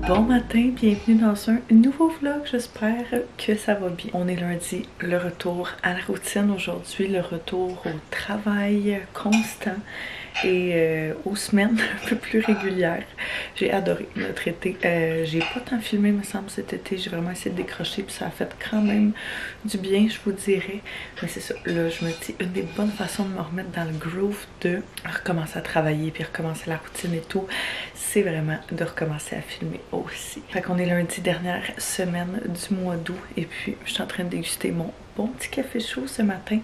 Bon matin, bienvenue dans un nouveau vlog, j'espère que ça va bien. On est lundi, le retour à la routine aujourd'hui, le retour au travail constant et aux semaines un peu plus régulières. J'ai adoré notre été, j'ai pas tant filmé me semble cet été, j'ai vraiment essayé de décrocher puis ça a fait quand même du bien je vous dirais. Mais c'est ça, là je me dis une des bonnes façons de me remettre dans le groove de recommencer à travailler puis recommencer la routine et tout, c'est vraiment de recommencer à filmer aussi. Fait qu'on est lundi, dernière semaine du mois d'août et puis je suis en train de déguster mon bon petit café chaud ce matin.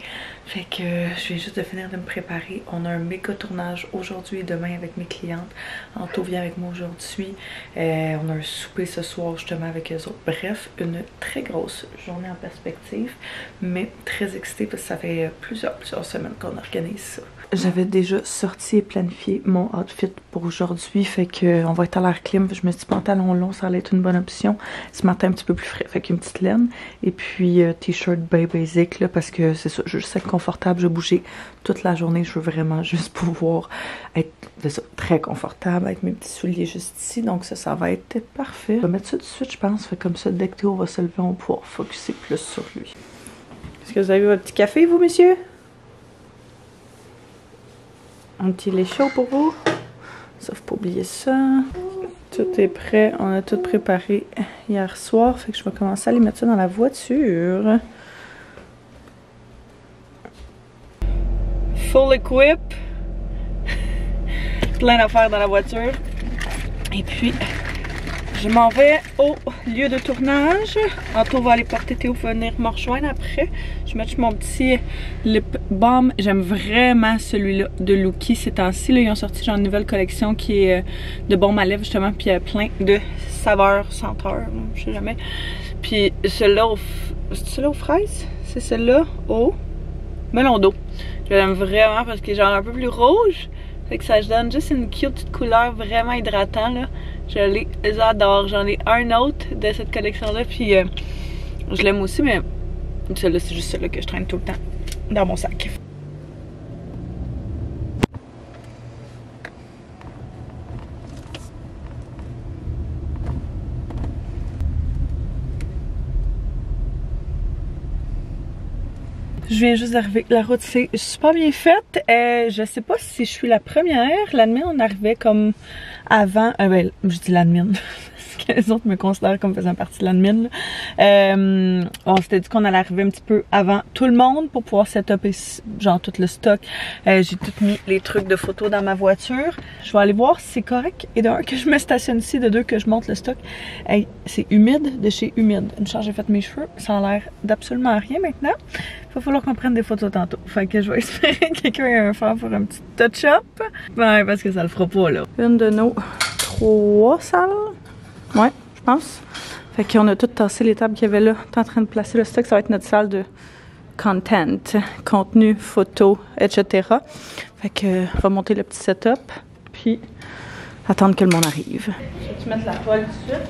Fait que je viens juste de finir de me préparer. On a un méga tournage aujourd'hui et demain avec mes clientes. Anto vient avec moi aujourd'hui. On a un souper ce soir justement avec eux autres. Bref, une très grosse journée en perspective, mais très excitée parce que ça fait plusieurs semaines qu'on organise ça. J'avais déjà sorti et planifié mon outfit pour aujourd'hui, fait que on va être à l'air clim. Je me suis dit pantalon long, ça allait être une bonne option. Ce matin un petit peu plus frais, fait qu'une petite laine et puis t-shirt bien basic là, parce que c'est ça, je veux juste être confortable, je vais bouger toute la journée, je veux vraiment juste pouvoir être ça, très confortable avec mes petits souliers juste ici, donc ça va être parfait. Je vais mettre ça tout de suite je pense, fait comme ça dès que Théo va se lever on va pouvoir focusser plus sur lui. Est-ce que vous avez votre petit café vous messieurs? Un petit lait chaud pour vous. Sauf pas oublier ça. Tout est prêt. On a tout préparé hier soir. Fait que je vais commencer à aller mettre ça dans la voiture. Full equip. Plein d'affaires dans la voiture. Et puis, je m'en vais au lieu de tournage. Anto va aller porter Théo pour venir me rejoindre après. Je vais mettre mon petit lip balm. J'aime vraiment celui-là de Lookie ces temps-ci. Ils ont sorti genre une nouvelle collection qui est de baume à lèvres justement. Puis il y a plein de saveurs, senteurs, je sais jamais. Puis celui-là au... C'est celui-là aux fraises? C'est celui-là au melon d'eau. Je l'aime vraiment parce qu'il est genre un peu plus rouge. Fait que ça donne juste une cute petite couleur vraiment hydratant là. Je les adore. J'en ai un autre de cette collection-là. Puis je l'aime aussi, mais celui-là, c'est juste celui-là que je traîne tout le temps dans mon sac. Je viens juste d'arriver. La route, c'est super bien faite. Je sais pas si je suis la première. L'admin, on arrivait comme avant. Ben, je dis l'admin. Parce que les autres me considèrent comme faisant partie de l'admin. On s'était dit qu'on allait arriver un petit peu avant tout le monde pour pouvoir setuper genre tout le stock. J'ai tout mis les trucs de photos dans ma voiture. Je vais aller voir si c'est correct. Et d'un, que je me stationne ici. De deux, que je monte le stock. Hey, c'est humide de chez humide. Une charge, j'ai fait mes cheveux. Ça a l'air d'absolument rien maintenant. Il va falloir qu'on prenne des photos tantôt. Fait que je vais espérer que quelqu'un ait un fer pour un petit touch-up. Ben, parce que ça le fera pas, là. Une de nos 3 salles. Ouais, je pense. Fait qu'on a tout tassé les tables qu'il y avait là. T'es en train de placer le stock. Ça va être notre salle de content, contenu, photos, etc. Fait que on va monter le petit setup. Puis attendre que le monde arrive. Je vais te mettre la toile tout de suite.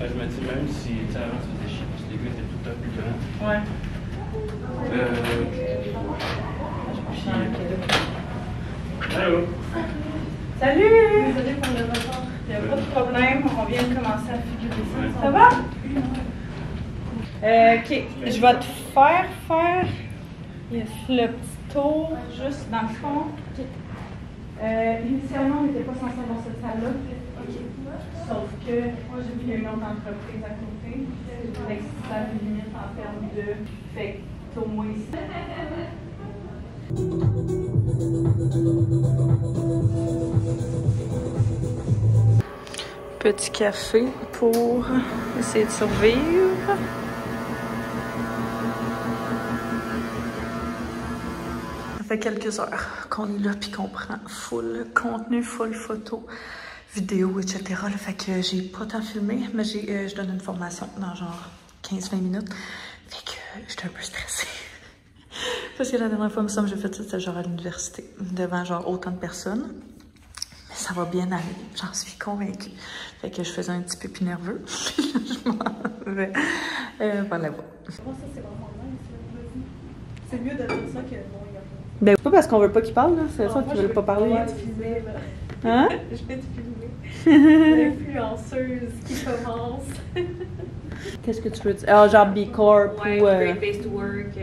Je me dis même si avant ça faisait chier parce que les gars étaient tout à plus grands. Ouais. Allô? Salut! Désolée pour le retard. Il n'y a pas de problème, on vient de commencer à figurer ça. Ça va? Ok, je vais te faire le petit tour juste dans le fond. Initialement, on n'était pas censé avoir cette salle-là. Sauf que moi j'ai vu qu'il y a une autre entreprise à côté. Fait que ça me limite en termes de. Fait que au moins ici. Petit café pour essayer de survivre. fait quelques heures qu'on est là puis qu'on prend full contenu, full photo, vidéo, etc. Là, fait que j'ai pas tant filmé, mais je donne une formation dans genre 15-20 minutes. Fait que j'étais un peu stressée. Parce que la dernière fois, j'ai fait ça, c'était genre à l'université, devant genre autant de personnes. Mais ça va bien aller, j'en suis convaincue. Fait que je faisais un petit peu plus nerveux. Je m'en vais par là-bas. Moi, ça, c'est vraiment nice. C'est mieux de dire ça que bon, il y a pas. Ben, pas parce qu'on veut pas qu'ils parlent, là. C'est ça qu'ils veulent pas parler. Je vais te filmer, là. Hein? Je vais te filmer. L'influenceuse qui commence. Qu'est-ce que tu veux dire? Ah, genre B Corp Ouais, ou. Great Place to Work.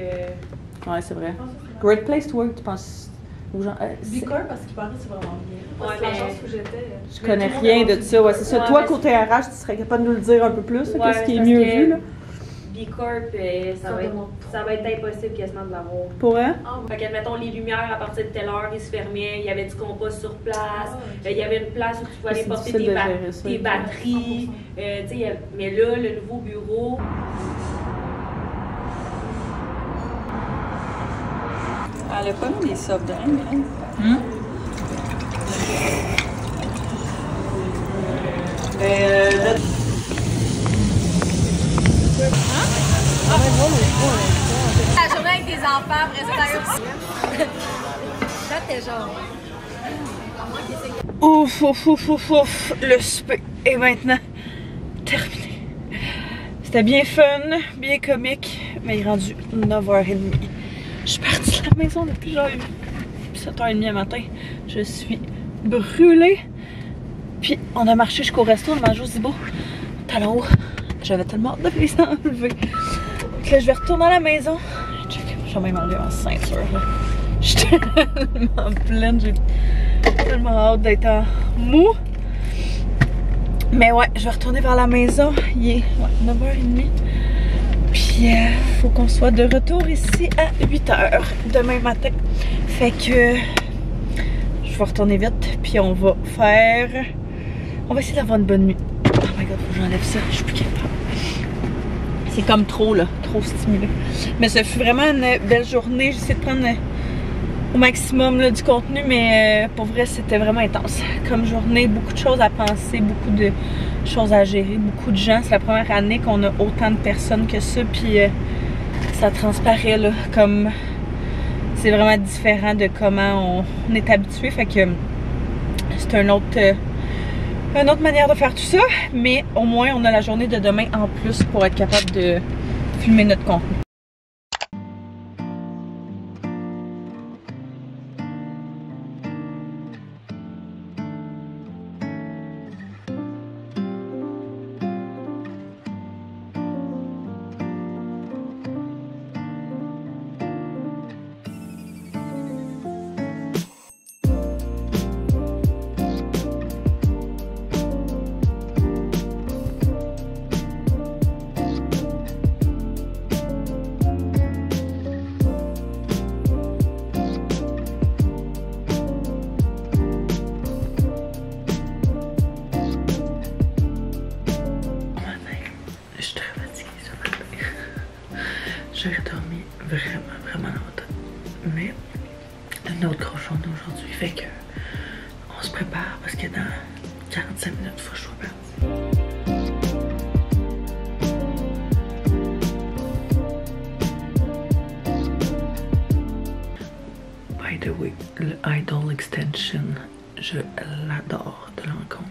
Ouais, c'est vrai. Great Place to Work, tu penses. Ou genre. Bicorp, parce qu'il paraît que c'est vraiment bien. Parce que Ouais, l'agence mais- où j'étais. Je connais rien de ça, ouais, c'est ça. Ouais, Toi, mais côté RH, tu serais capable de nous le dire un peu plus, là, Ouais, qu'est-ce qui est parce mieux que- vu, là? B Corp, ça va être impossible quasiment de l'avoir. Pour eux? Fait que, mettons, les lumières à partir de telle heure, ils se fermaient, il y avait du compost sur place, il y avait une place où tu pouvais aller C'est porter difficile tes, de gérer ça. tes batteries. Tu sais, mais là, le nouveau bureau. Elle a pas mis des soft drinks, hein? La journée avec des enfants, après ça, là, t'es genre. Ouf, ouf, ouf, ouf, ouf. Le souper est maintenant terminé. C'était bien fun, bien comique, mais il est rendu 9h30. Je suis partie de la maison depuis genre 7h30 le matin. Je suis brûlée. Puis on a marché jusqu'au resto, on a mangé au Zibo. Talons hauts. J'avais tellement hâte de les enlever. Donc là, je vais retourner à la maison. Je vais même enlever ma ceinture. Là. Je suis tellement pleine. J'ai tellement hâte d'être en mou. Mais ouais, je vais retourner vers la maison. Il est 9h30. Puis faut qu'on soit de retour ici à 8h demain matin. Fait que je vais retourner vite. Puis on va faire... On va essayer d'avoir une bonne nuit. Oh my god, faut que j'enlève ça. Je suis plus capable. C'est comme trop là, trop stimulé. Mais ça fut vraiment une belle journée. J'ai essayé de prendre au maximum là, du contenu, mais pour vrai c'était vraiment intense. Comme journée, beaucoup de choses à penser, beaucoup de choses à gérer, beaucoup de gens. C'est la première année qu'on a autant de personnes que ça, puis ça transparaît là, comme c'est vraiment différent de comment on est habitué. Fait que c'est une autre manière de faire tout ça, mais au moins on a la journée de demain en plus pour être capable de filmer notre contenu. J'ai dormi vraiment longtemps. Mais une autre grosse journée aujourd'hui, fait que on se prépare parce que dans 45 minutes, il faut que je sois partie. By the way, le Idol Extension, je l'adore de l'encontre.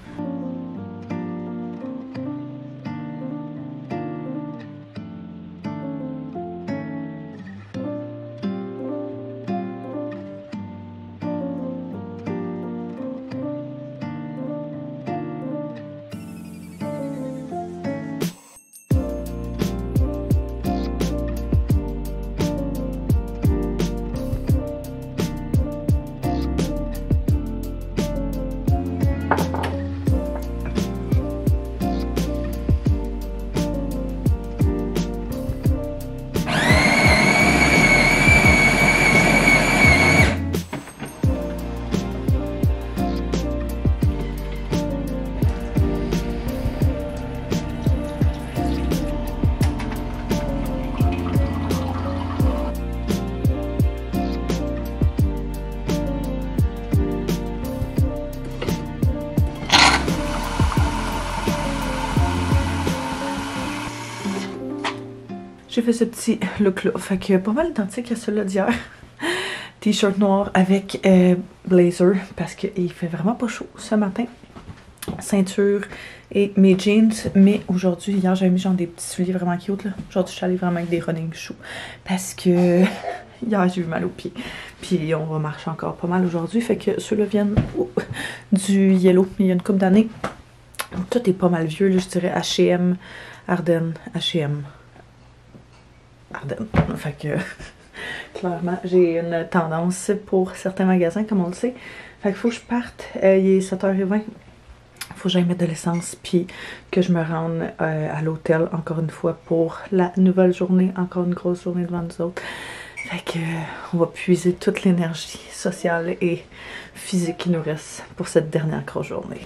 j'ai fait ce petit look là. Fait que pas mal identique à celui-là d'hier. T-shirt noir avec blazer parce qu'il fait vraiment pas chaud ce matin. Ceinture et mes jeans. Mais aujourd'hui, hier j'avais mis genre des petits souliers vraiment cute là. Aujourd'hui je suis allée vraiment avec des running shoes. Parce que hier j'ai eu mal aux pieds. Puis on va marcher encore pas mal aujourd'hui. Fait que ceux-là viennent du Yellow. Il y a une couple d'années. Tout est pas mal vieux là, je dirais H&M, Ardennes, H&M, Ardennes. Fait que clairement j'ai une tendance pour certains magasins comme on le sait. Fait qu'il faut que je parte. Il est 7h20. Faut que j'aille mettre de l'essence puis que je me rende à l'hôtel encore une fois pour la nouvelle journée. Encore une grosse journée devant nous autres. Fait que on va puiser toute l'énergie sociale et physique qui nous reste pour cette dernière grosse journée.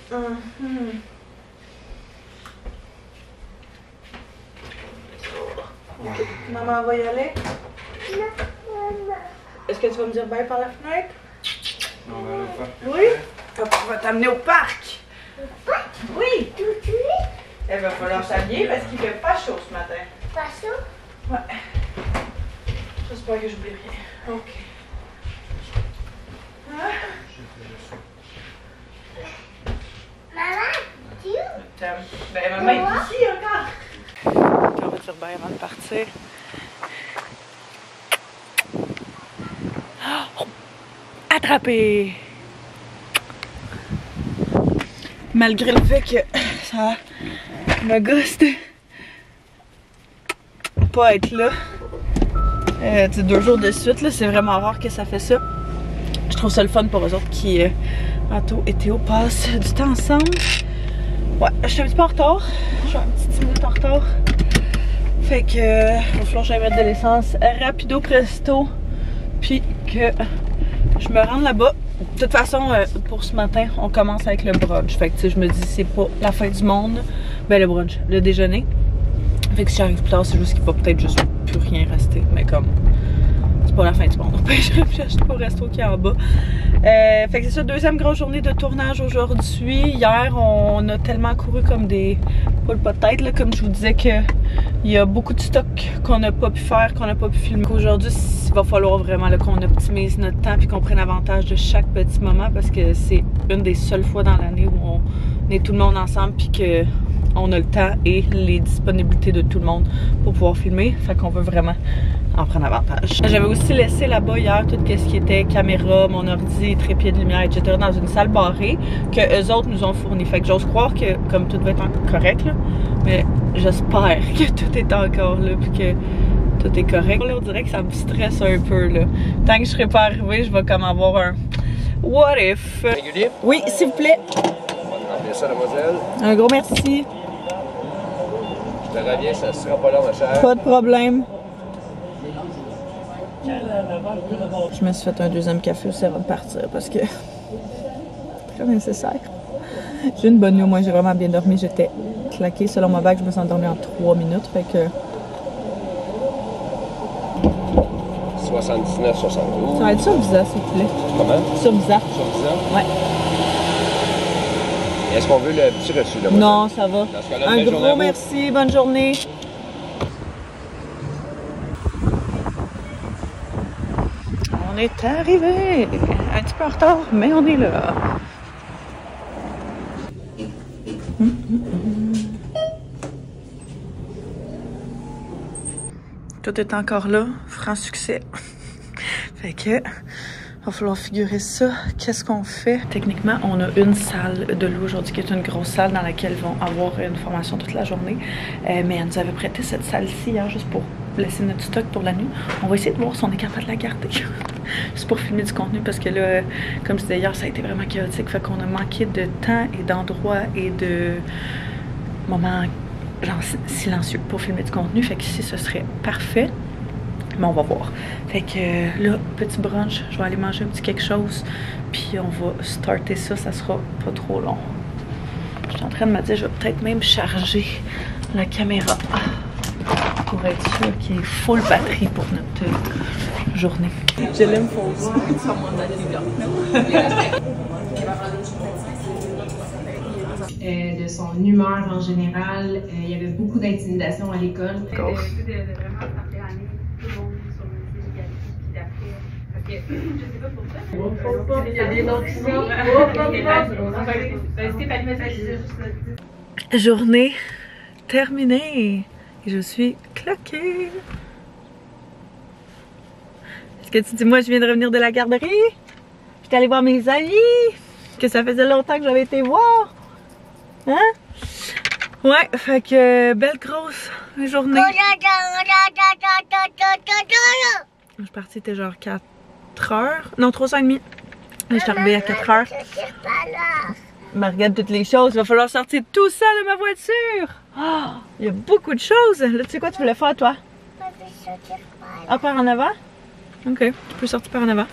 Okay. Maman va y aller? Non. Est-ce que tu vas me dire bye par la fenêtre? Non, on va aller au parc. Oui? Papa va t'amener au parc. Au parc? Oui. Tout de suite? Il va falloir s'habiller parce qu'il fait pas chaud ce matin. Pas chaud? Ouais. J'espère que j'oublie rien. Ok. Ah. Maman, tu? Ben maman est ici encore. On va dire bye avant de partir. Oh! Attrapé! Malgré le fait que ça me gosse de pas être là 2 jours de suite, c'est vraiment rare que ça fait ça. Je trouve ça le fun pour eux autres qui, Anto et Théo, passent du temps ensemble. Ouais, je suis un petit peu en retard. Je suis un petit 10 minutes en retard. Fait que il va falloir que j'aille mettre de l'essence rapido presto. Puis que je me rende là-bas. De toute façon, pour ce matin, on commence avec le brunch. Fait que tu sais, je me dis c'est pas la fin du monde. Ben le brunch, le déjeuner. Fait que si j'arrive plus tard, c'est juste qu'il va peut-être juste plus rien rester. Mais comme c'est pas la fin du monde. Je vais acheter au resto qui est en bas. Fait que c'est ça, deuxième grosse journée de tournage aujourd'hui. Hier, on a tellement couru comme des poules pas de tête, là, comme je vous disais que il y a beaucoup de stock qu'on n'a pas pu faire, qu'on n'a pas pu filmer. Aujourd'hui, il va falloir vraiment qu'on optimise notre temps puis qu'on prenne avantage de chaque petit moment parce que c'est une des seules fois dans l'année où on est tout le monde ensemble puis que on a le temps et les disponibilités de tout le monde pour pouvoir filmer. Fait qu'on veut vraiment en prendre avantage. J'avais aussi laissé là-bas hier tout ce qui était caméra, mon ordi, trépied de lumière, etc. dans une salle barrée que eux autres nous ont fourni. Fait que j'ose croire que comme tout va être correct, là, mais j'espère que tout est encore là puis que tout est correct. Là, on dirait que ça me stresse un peu. Là. Tant que je serai pas arrivée, je vais comme avoir un what if. Régulier? Oui, s'il vous plaît. Bien ça, mademoiselle. Un gros merci. Je te reviens, ça sera pas là, ma chère. Pas de problème. Je me suis fait un deuxième café aussi avant de partir parce que c'est très nécessaire. J'ai une bonne nuit, moi j'ai vraiment bien dormi, j'étais claquée. Selon ma vague, je me suis endormie en 3 minutes, fait que... 79, 72. Ça va être sur Visa, s'il vous plaît. Comment? Sur Visa. Sur Visa? Ouais. Est-ce qu'on veut le petit reçu, là? Non, ça va. Dans ce cas-là, un belle journée à gros vous. merci, bonne journée. On est arrivé. Un petit peu en retard, mais on est là. Tout est encore là, franc succès. Fait que, va falloir figurer ça. Qu'est-ce qu'on fait? Techniquement, on a une salle de loup aujourd'hui qui est une grosse salle dans laquelle ils vont avoir une formation toute la journée. Mais elle nous avait prêté cette salle-ci hier juste pour laisser notre stock pour la nuit. On va essayer de voir si on est capable de la garder. Juste pour filmer du contenu parce que là, comme je disais hier, ça a été vraiment chaotique. Fait qu'on a manqué de temps et d'endroits et de moments genre silencieux pour filmer du contenu. Fait qu'ici, ce serait parfait. Mais on va voir. Fait que là, petit brunch, je vais aller manger un petit quelque chose. Puis on va starter ça, ça sera pas trop long. Je suis en train de me dire, je vais peut-être même charger la caméra pour être sûr qu'il y ait full batterie pour notre journée. Je l'aime pour voir. De son humeur en général, il y avait beaucoup d'intimidation à l'école. Go. De vraiment Il y a des noms qui sont. Journée terminée et je suis claquée. Est-ce que tu dis moi je viens de revenir de la garderie? J'étais allée voir mes amis que ça faisait longtemps que j'avais été voir. Hein? Ouais, fait que belle grosse journée. Je suis partie, c'était genre 4 heures. Non, 3h30. Je suis arrivée à 4 heures. Mais regarde toutes les choses. Il va falloir sortir tout ça de ma voiture. Oh, il y a beaucoup de choses. Là, tu sais quoi tu voulais faire, toi? Ah, par en avant? Ok, tu peux sortir par en avant.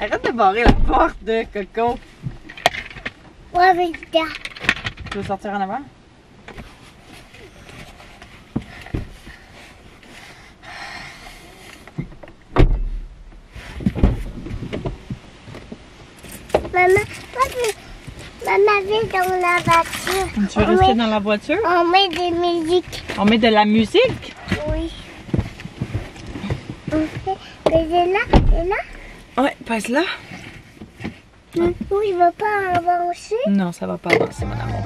Arrête de barrer la porte de Coco. Tu veux sortir en avant? Maman vient dans la voiture. Tu veux rester dans la voiture? On met des musiques. On met de la musique? Oui. On fait. Mais c'est là, c'est là. Ouais, passe là. Oui, il va pas avancer. Non, ça va pas avancer, mon amour.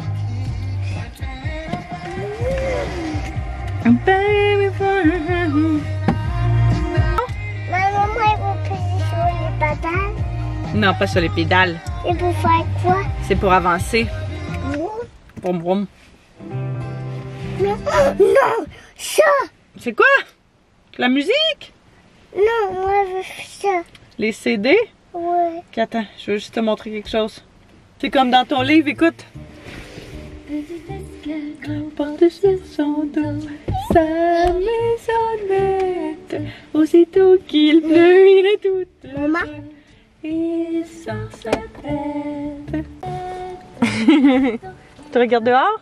Maman, moi, il va peser sur les pédales. Non, pas sur les pédales. Et pour faire quoi? C'est pour avancer. Non. Vroom vroom. Non, non, ça. C'est quoi? La musique? Non, moi, je veux ça. Les CD? Ouais. Ok, attends, je veux juste te montrer quelque chose. C'est comme dans ton livre, écoute. Par-dessus son dos, sa maisonnette. Aussitôt qu'il pleut, il est tout heureux. Maman. Il sort sa tête. Tu regardes dehors?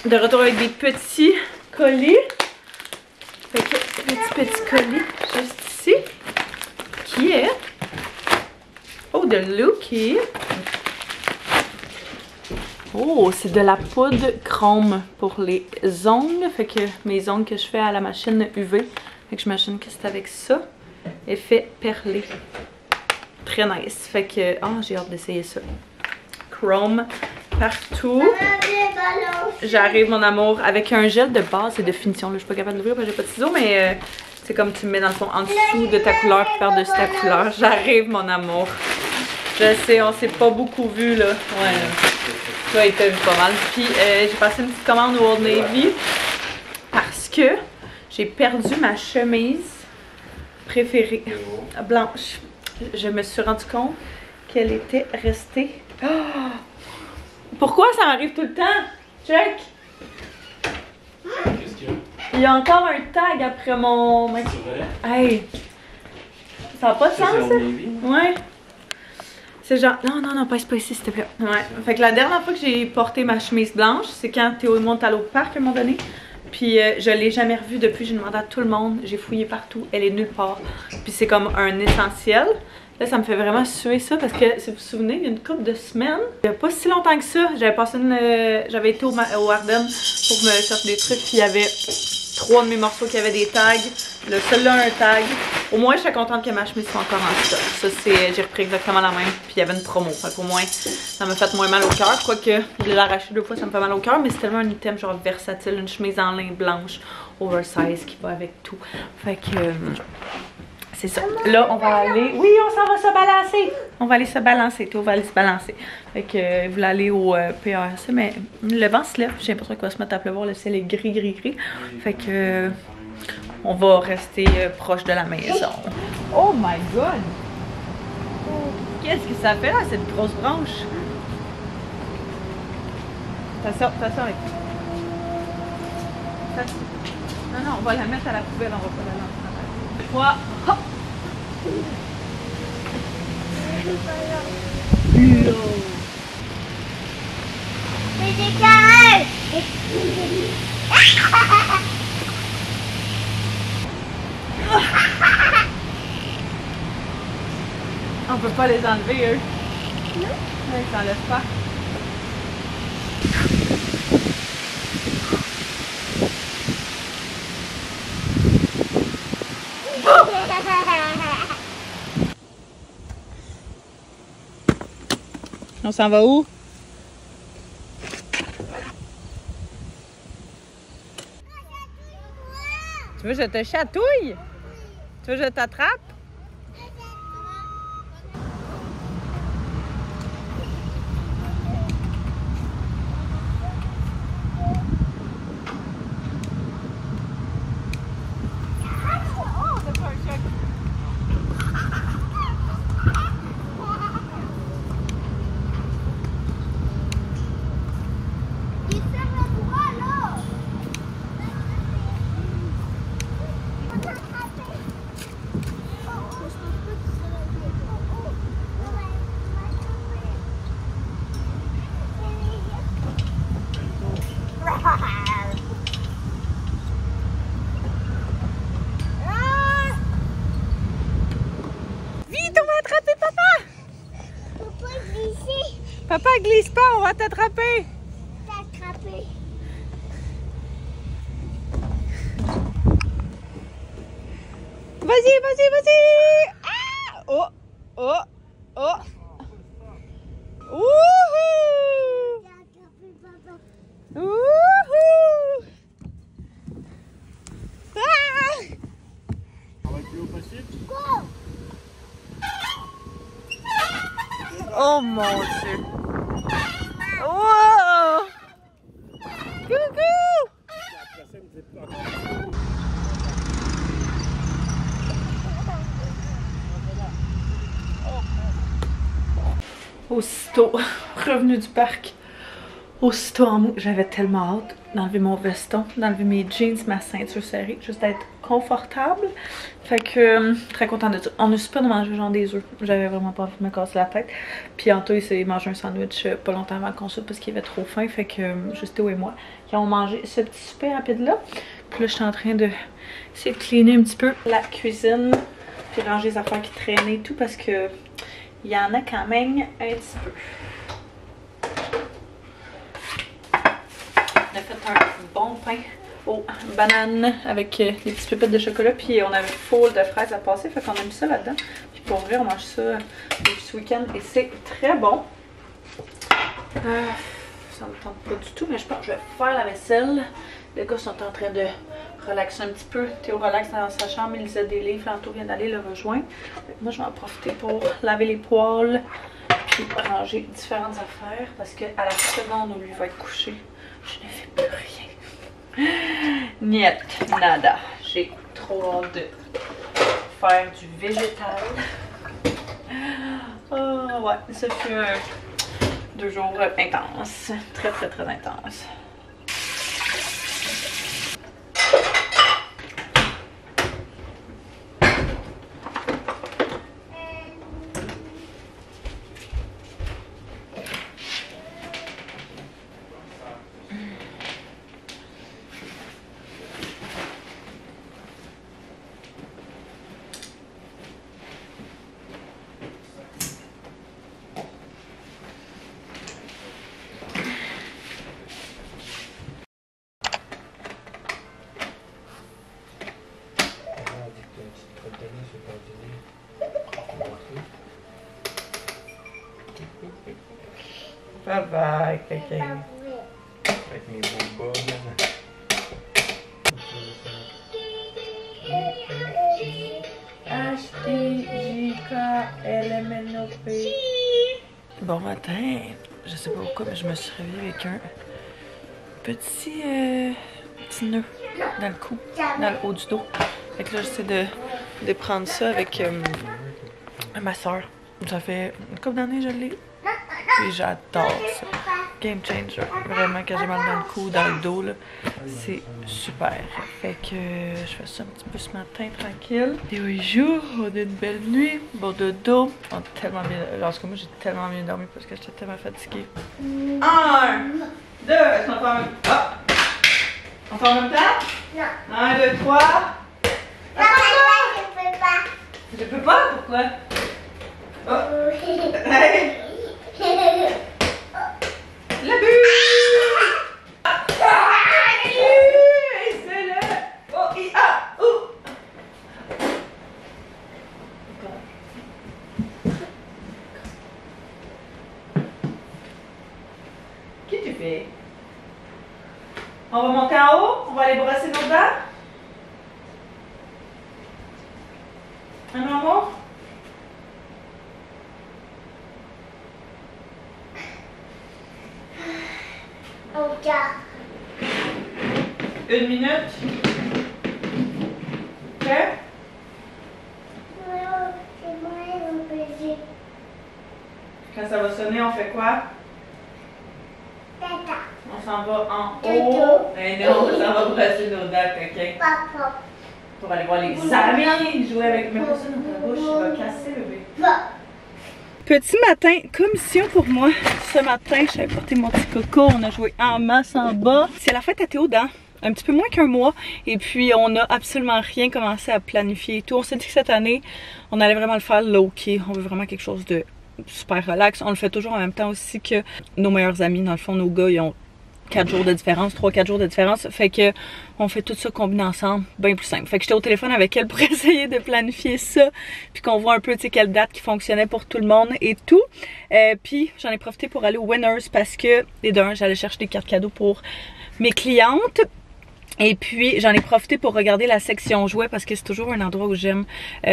De retour avec des petits colis. Fait que le petit colis juste ici. Qui est? Oh, de Lookie. Oh, c'est de la poudre chrome pour les ongles. Fait que mes ongles que je fais à la machine UV. Fait que j'imagine que c'est avec ça. Effet perlé. Très nice. Fait que, j'ai hâte d'essayer ça. Chrome partout. J'arrive, mon amour, avec un gel de base et de finition. Là, je suis pas capable d'ouvrir parce que j'ai pas de ciseaux, mais c'est comme tu me mets dans le fond en dessous de ta couleur puis par-dessus ta couleur. J'arrive, mon amour. Je sais, on s'est pas beaucoup vu là. Ouais. Toi, il t'a vu pas mal. Puis j'ai passé une petite commande au Old Navy parce que j'ai perdu ma chemise préférée, blanche. Je me suis rendu compte qu'elle était restée. Oh! Pourquoi ça m'arrive tout le temps? Check! Qu'est-ce qu'il y a? Il y a encore un tag après mon... C'est vrai? Hey! Ça n'a pas de sens, ça? Ouais. C'est genre... Non, passe pas ici, s'il te plaît. Ouais. Fait que la dernière fois que j'ai porté ma chemise blanche, c'est quand Théo et moi on est allés au parc à un moment donné. Puis je l'ai jamais revue depuis, j'ai demandé à tout le monde, j'ai fouillé partout, elle est nulle part. Puis c'est comme un essentiel. Là, ça me fait vraiment suer ça parce que, si vous vous souvenez, il y a une couple de semaines, il n'y a pas si longtemps que ça, j'avais passé j'avais été au Ardennes pour me chercher des trucs, puis il y avait 3 de mes morceaux qui avaient des tags. Le seul-là a un tag. Au moins, je suis contente que ma chemise soit encore en stock. Ça, c'est, j'ai repris exactement la même, puis il y avait une promo. Fait qu'au moins, ça m'a fait moins mal au cœur. Quoique, je l'ai arraché 2 fois, ça me fait mal au cœur, mais c'est tellement un item genre versatile, une chemise en lin blanche, oversize, qui va avec tout. Fait que... c'est ça. Là, on va aller... Oui, on s'en va se balancer. On va aller se balancer. Théo va aller se balancer. Fait que vous voulez aller au PRC, mais le vent se lève. J'ai l'impression qu'il va se mettre à pleuvoir. Le ciel est gris. Fait que on va rester proche de la maison. Oh my god! Qu'est-ce que ça fait là, cette grosse branche? Ça sort avec. Non, on va la mettre à la poubelle. On va pas la lancer. 3, hop! Mais des carrés. On peut pas les enlever, eux. Non. Ils s'enlèvent pas. On s'en va où? Tu veux que je te chatouille? Tu veux que je t'attrape? Papa, glisse pas, on va t'attraper. T'attraper. Vas-y, vas-y, vas-y. Ah! Oh, oh, oh. Wouhou! Wouhou! Ah! On va le plus haut possible. Oh mon Dieu! Wow! Coucou! Aussitôt revenu du parc, aussitôt en mou, j'avais tellement hâte d'enlever mon veston, d'enlever mes jeans, ma ceinture serrée, juste d'être confortable. Fait que très contente de ça. On a super de manger genre des œufs. J'avais vraiment pas envie de me casser la tête. Puis Anto il s'est mangé un sandwich pas longtemps avant qu'on soupe parce qu'il avait trop faim. Fait que juste Théo et moi qui avons mangé ce petit souper rapide là. Puis là je suis en train de essayer de cleaner un petit peu la cuisine. Puis ranger les affaires qui traînaient et tout parce que il y en a quand même un petit peu. On a fait un bon pain aux bananes avec des petites pépites de chocolat. Puis on avait full de fraises à passer. Fait qu'on a mis ça là-dedans. Puis pour vrai, on mange ça depuis ce week-end. Et c'est très bon. Ça me tente pas du tout. Mais je pense que je vais faire la vaisselle. Les gars sont en train de relaxer un petit peu. Théo relaxe dans sa chambre. Il lisait des livres. Anto vient d'aller le rejoindre. Moi, je vais en profiter pour laver les poêles. Puis ranger différentes affaires. Parce qu'à la seconde où lui va être couché, je ne fais plus rien. Niet, nada. J'ai trop hâte de faire du végétal. Oh, ouais, ça fut 2 jours intenses. Très, très, très intenses. Bye bye, Kéké. Avec mes beaux bas. H-I-J-K-L-M-N-O-P. Bon matin. Je sais pas pourquoi, mais je me suis réveillée avec un petit nœud dans le cou, dans le haut du dos. Fait que là, j'essaie de prendre ça avec ma soeur. Ça fait une couple d'années, je l'ai. Et j'adore ça. Game changer. Vraiment, quand j'ai mal dans le cou, dans le dos, là, c'est super. Fait que je fais ça un petit peu ce matin, tranquille. Et oui, jour, on a une belle nuit. Bon dodo. On a tellement bien... Alors, moi, j'ai tellement bien dormi parce que j'étais tellement fatiguée. 1, 2, est-ce qu'on fait en même temps? Ah! On fait en même temps? Non. 1, 2, 3. Non, je peux pas. Je peux pas? Pourquoi? Oh! Hey! Le but! C'est le... Oh, fait. On va monter en haut, on va aller brosser nos dents. Un maman? Ok. 1 minute. Ok? C'est moi le baiser. Quand ça va sonner, on fait quoi? Tata. On s'en va en Dodo. haut. Eh non, on s'en va brosser nos dents, ok? Papa. Pour aller voir les amis, jouer avec. Mets pas ça dans ta bouche, il va casser le bébé. Va. Petit matin, commission pour moi. Ce matin, j'avais porté mon petit coco, on a joué en masse en bas. C'est la fête à Théo dans un petit peu moins qu'un mois. Et puis, on n'a absolument rien commencé à planifier et tout. On s'est dit que cette année, on allait vraiment le faire low-key. On veut vraiment quelque chose de super relax. On le fait toujours en même temps aussi que nos meilleurs amis. Dans le fond, nos gars, ils ont 4 jours de différence, 3-4 jours de différence. Fait que on fait tout ça combiné ensemble, bien plus simple. Fait que j'étais au téléphone avec elle pour essayer de planifier ça, puis qu'on voit un peu, tu sais, quelle date qui fonctionnait pour tout le monde et tout. Puis j'en ai profité pour aller au Winners parce que, et d'un, j'allais chercher des cartes cadeaux pour mes clientes. Et puis j'en ai profité pour regarder la section jouets parce que c'est toujours un endroit où j'aime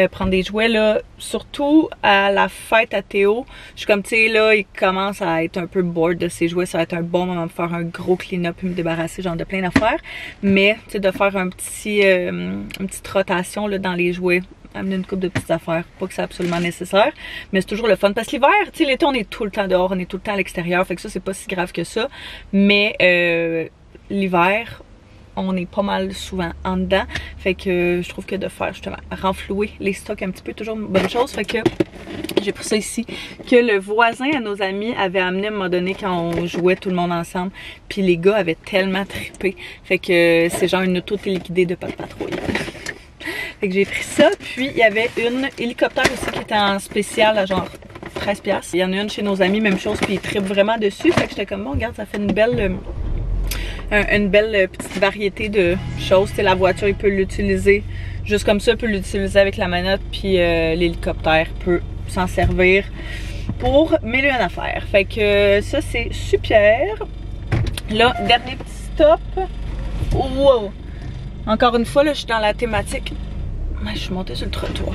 prendre des jouets là, surtout à la fête à Théo. Je suis comme, tu sais, là, il commence à être un peu bored de ses jouets. Ça va être un bon moment de faire un gros clean-up et me débarrasser genre de plein d'affaires. Mais, tu sais, de faire une petite rotation là, dans les jouets. Amener une couple de petites affaires, pas que c'est absolument nécessaire, mais c'est toujours le fun parce que l'hiver, tu sais, l'été on est tout le temps dehors, on est tout le temps à l'extérieur, fait que ça c'est pas si grave que ça, mais l'hiver on est pas mal souvent en dedans, fait que je trouve que de faire justement renflouer les stocks un petit peu toujours une bonne chose, fait que j'ai pris ça ici que le voisin à nos amis avait amené à un moment donné quand on jouait tout le monde ensemble, puis les gars avaient tellement trippé, fait que c'est genre une auto téléguidée de pas de patrouille. Fait que j'ai pris ça, puis il y avait une hélicoptère aussi qui était en spécial à genre 13$. Il y en a une chez nos amis, même chose, puis ils trippent vraiment dessus. Fait que j'étais comme bon, regarde, ça fait une belle petite variété de choses. T'sais, la voiture, il peut l'utiliser juste comme ça, il peut l'utiliser avec la manette, puis l'hélicoptère peut s'en servir pour mille et une affaires. Fait que ça, c'est super. Là, dernier petit stop. Wow! Encore une fois, là, je suis dans la thématique. Je suis montée sur le trottoir.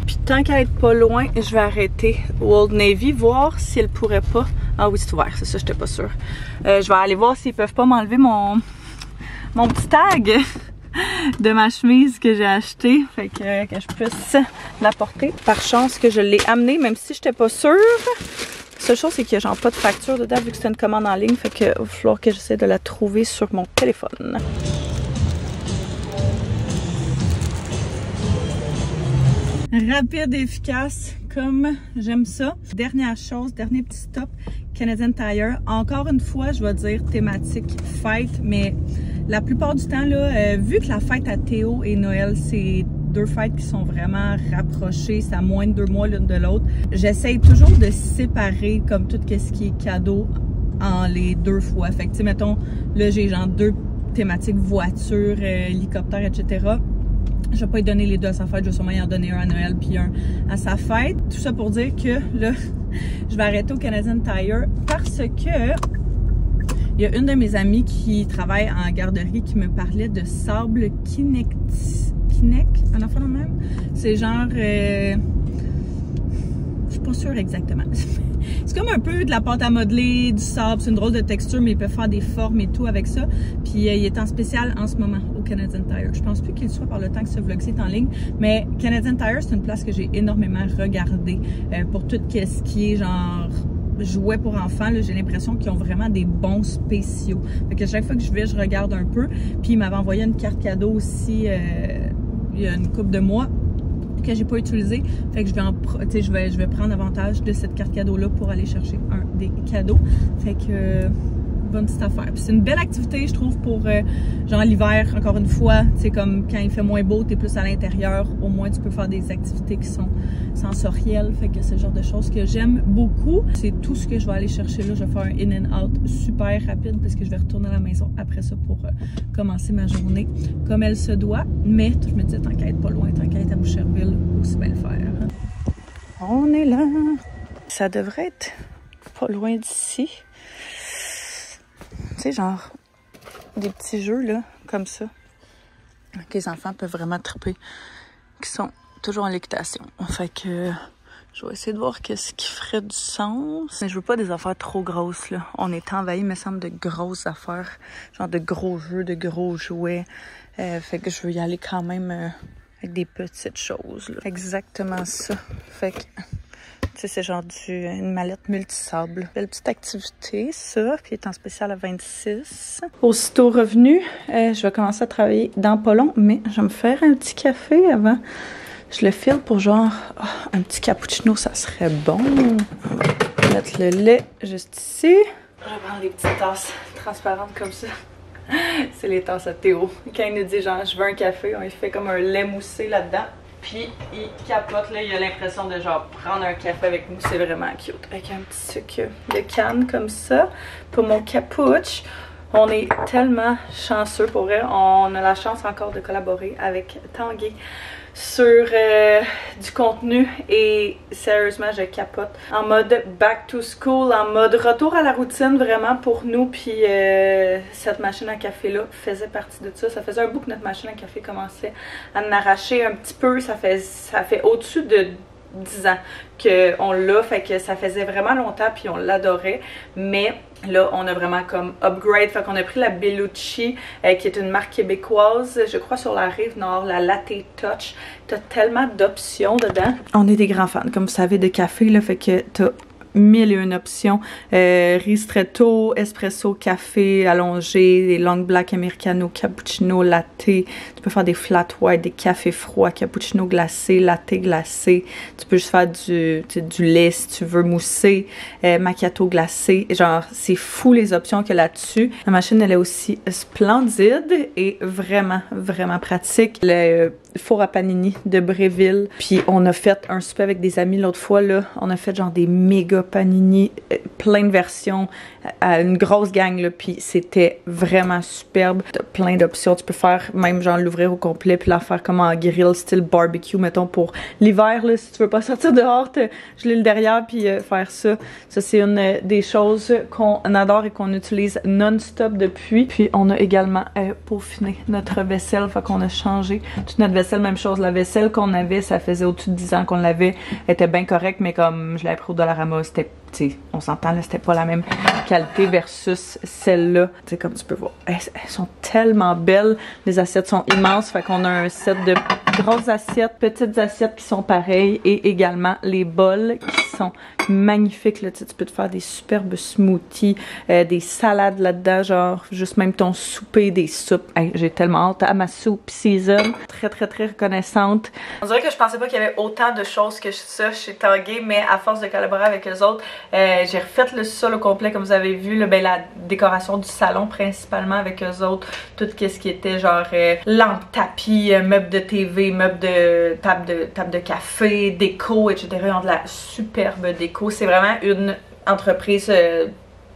Puis tant qu'à être pas loin, je vais arrêter au Old Navy, voir si elle pourrait pas. Ah oui, c'est ouvert, c'est ça, j'étais pas sûre. Je vais aller voir s'ils peuvent pas m'enlever mon petit tag de ma chemise que j'ai acheté. Fait que je puisse la porter. Par chance que je l'ai amenée, même si j'étais pas sûre. La seule chose, c'est qu'il y a genre pas de facture dedans vu que c'est une commande en ligne. Fait que il va falloir que j'essaie de la trouver sur mon téléphone. Rapide et efficace, comme j'aime ça. Dernière chose, dernier petit stop, Canadian Tire. Encore une fois, je vais dire thématique fête, mais la plupart du temps, là, vu que la fête à Théo et Noël, c'est deux fêtes qui sont vraiment rapprochées, c'est à moins de 2 mois l'une de l'autre, j'essaye toujours de séparer comme tout ce qui est cadeau en les 2 fois. Fait que, tu sais, mettons, là, j'ai genre 2 thématiques voiture, hélicoptère, etc. Je vais pas y donner les 2 à sa fête, je vais sûrement y en donner un à Noël puis un à sa fête. Tout ça pour dire que là, je vais arrêter au Canadian Tire parce que il y a une de mes amies qui travaille en garderie qui me parlait de sable Kinect, un enfant de même. C'est genre, je suis pas sûre exactement. C'est comme un peu de la pâte à modeler, du sable, c'est une drôle de texture, mais ils peuvent faire des formes et tout avec ça. Puis il est en spécial en ce moment au Canadian Tire. Je pense plus qu'il soit par le temps que ce vlog est en ligne, mais Canadian Tire, c'est une place que j'ai énormément regardé pour tout ce qui est genre jouets pour enfants. J'ai l'impression qu'ils ont vraiment des bons spéciaux. Fait que chaque fois que je vais, je regarde un peu. Puis il m'avait envoyé une carte cadeau aussi il y a une couple de mois que j'ai pas utilisé, fait que je vais prendre avantage de cette carte cadeau là pour aller chercher un des cadeaux, fait que bonne petite affaire. Puis c'est une belle activité, je trouve, pour genre l'hiver, encore une fois, tu sais, comme quand il fait moins beau, t'es plus à l'intérieur, au moins tu peux faire des activités qui sont sensorielles, fait que c'est le genre de choses que j'aime beaucoup. C'est tout ce que je vais aller chercher là. Je vais faire un in and out super rapide parce que je vais retourner à la maison après ça pour commencer ma journée comme elle se doit, mais je me dis tant qu'à être pas loin, tant qu'à être à Boucherville, aussi bien le faire. On est là, ça devrait être pas loin d'ici. Tu sais, genre, des petits jeux, là, comme ça, que les enfants peuvent vraiment triper, qui sont toujours en l'équitation. Fait que je vais essayer de voir qu'est-ce qui ferait du sens. Mais je veux pas des affaires trop grosses, là. On est envahi, me semble, de grosses affaires, genre de gros jeux, de gros jouets. Fait que je veux y aller quand même avec des petites choses, là. Exactement ça. Fait que... Tu sais, c'est genre une mallette multisable. Belle petite activité, ça, qui est en spécial à 26. Aussitôt revenu, je vais commencer à travailler dans pas long, mais je vais me faire un petit café avant. Je le file pour genre, un petit cappuccino, ça serait bon. On va mettre le lait juste ici. Je vais prendre des petites tasses transparentes comme ça. C'est les tasses à Théo. Quand il nous dit genre, je veux un café, on lui fait comme un lait moussé là-dedans. Puis il capote, là, il a l'impression de genre prendre un café avec nous, c'est vraiment cute. Avec un petit sucre de canne comme ça. Pour mon cappuccino, on est tellement chanceux pour vrai. On a la chance encore de collaborer avec Tanguay sur du contenu et sérieusement je capote. En mode back to school, en mode retour à la routine vraiment pour nous. Puis cette machine à café là faisait partie de ça. Ça faisait un bout que notre machine à café commençait à en arracher un petit peu. Ça fait au-dessus de 10 ans qu'on l'a, fait que ça faisait vraiment longtemps puis on l'adorait, mais là on a vraiment comme upgrade, fait qu'on a pris la Bellucci qui est une marque québécoise, je crois sur la rive nord, la Latte Touch. T'as tellement d'options dedans. On est des grands fans, comme vous savez, de café là, fait que t'as 1001 options, ristretto, espresso, café allongé, des long black americano, cappuccino, latte, tu peux faire des flat white, des cafés froids, cappuccino glacé, latte glacé, tu peux juste faire du lait si tu veux mousser, macchiato glacé, genre c'est fou les options qu'il y a là-dessus. La machine elle est aussi splendide et vraiment pratique. Le four à panini de Bréville, puis on a fait un souper avec des amis l'autre fois là, on a fait genre des méga panini, plein de versions, une grosse gang là, puis c'était vraiment superbe. T'as plein d'options, tu peux faire même genre l'ouvrir au complet puis la faire comme en grill style barbecue mettons pour l'hiver là, si tu veux pas sortir dehors, geler le derrière puis faire ça. Ça c'est une des choses qu'on adore et qu'on utilise non-stop depuis. Puis on a également peaufiné notre vaisselle, fait qu'on a changé toute notre vaisselle, même chose, la vaisselle qu'on avait, ça faisait au-dessus de 10 ans qu'on l'avait, était bien correcte, mais comme je l'avais pris au Dollarama, c'était, tu sais, on s'entend là, c'était pas la même qualité versus celle-là. Tu sais, comme tu peux voir, elles sont tellement belles, les assiettes sont immenses, fait qu'on a un set de grosses assiettes, petites assiettes qui sont pareilles et également les bols qui sont magnifiques, là, tu sais, tu peux te faire des superbes smoothies, des salades là-dedans, genre juste même ton souper, des soupes. Hey, j'ai tellement hâte à ma soup season. Très reconnaissante. On dirait que je pensais pas qu'il y avait autant de choses que ça chez Tanguay, mais à force de collaborer avec eux autres, j'ai refait le sol au complet comme vous avez vu, là, ben, la décoration du salon principalement avec eux autres, tout ce qui était genre lampe, tapis, meubles de TV, meubles de table de café, déco, etc. Ils ont de la superbe déco. C'est vraiment une entreprise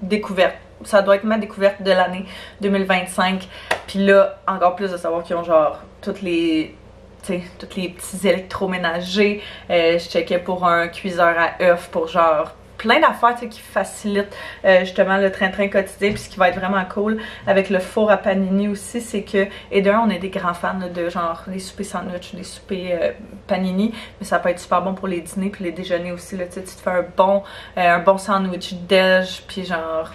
découverte. Ça doit être ma découverte de l'année 2025. Puis là, encore plus de savoir qu'ils ont genre toutes les petits électroménagers. Je checkais pour un cuiseur à œufs, pour genre plein d'affaires qui facilitent justement le train-train quotidien. Puis ce qui va être vraiment cool avec le four à panini aussi, c'est que, et d'un, on est des grands fans là, de genre les soupers sandwich, les soupers panini, mais ça peut être super bon pour les dîners puis les déjeuners aussi. Là, tu te fais un bon sandwich déj, puis genre,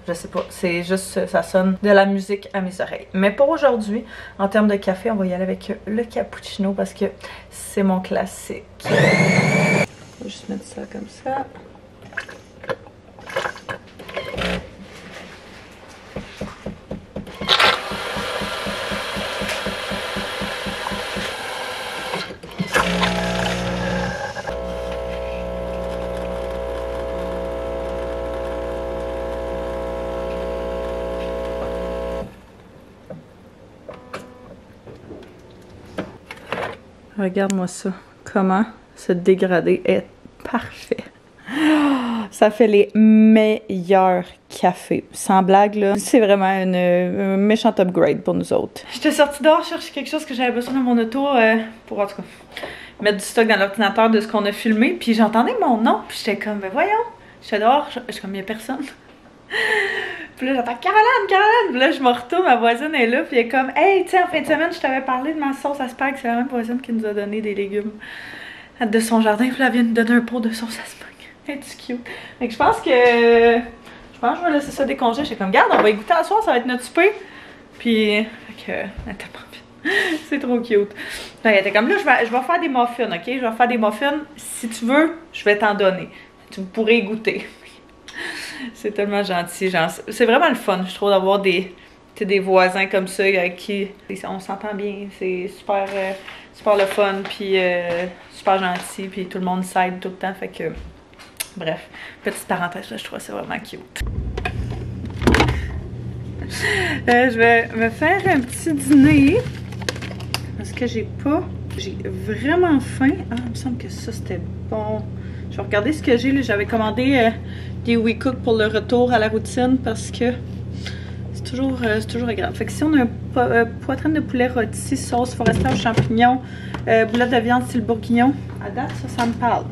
je sais pas, c'est juste, ça sonne de la musique à mes oreilles. Mais pour aujourd'hui, en termes de café, on va y aller avec le cappuccino parce que c'est mon classique. On va juste mettre ça comme ça. Regarde-moi ça. Comment ce dégradé est parfait. Ça fait les meilleurs cafés. Sans blague, là. C'est vraiment un méchant upgrade pour nous autres. J'étais sortie dehors chercher quelque chose que j'avais besoin dans mon auto pour, en tout cas, mettre du stock dans l'ordinateur de ce qu'on a filmé. Puis j'entendais mon nom. Puis j'étais comme, ben voyons. J'étais dehors. J'étais comme, il y a personne. Puis là, j'entends Caroline, Caroline! Puis là, je me retourne, ma voisine est là, puis elle est comme, hey, tu sais, en fin de semaine, je t'avais parlé de ma sauce à spag. C'est la même voisine qui nous a donné des légumes de son jardin. Puis là, elle vient nous donner un pot de sauce à spag. Elle est cute. Fait que je pense que je vais laisser ça décongeler. J'étais comme, regarde, on va y goûter à soir, ça va être notre souper. Puis, fait que, elle t'a pas envie. C'est trop cute. Là, elle était comme, là, je vais faire des muffins, ok? Je vais faire des muffins. Si tu veux, je vais t'en donner. Tu pourrais y goûter. C'est tellement gentil. C'est vraiment le fun, je trouve, d'avoir des voisins comme ça avec qui on s'entend bien. C'est super, super le fun, puis super gentil, puis tout le monde s'aide tout le temps. Fait que, bref, petite parenthèse, là, je trouve ça vraiment cute. Je vais me faire un petit dîner parce que j'ai vraiment faim. Ah, il me semble que ça c'était bon. Je vais regarder ce que j'ai. J'avais commandé des WeCook pour le retour à la routine parce que c'est toujours agréable. Fait que si on a un poitrine de poulet rôti, sauce forestière aux champignons, boulettes de viande style bourguignon, à date, ça me parle.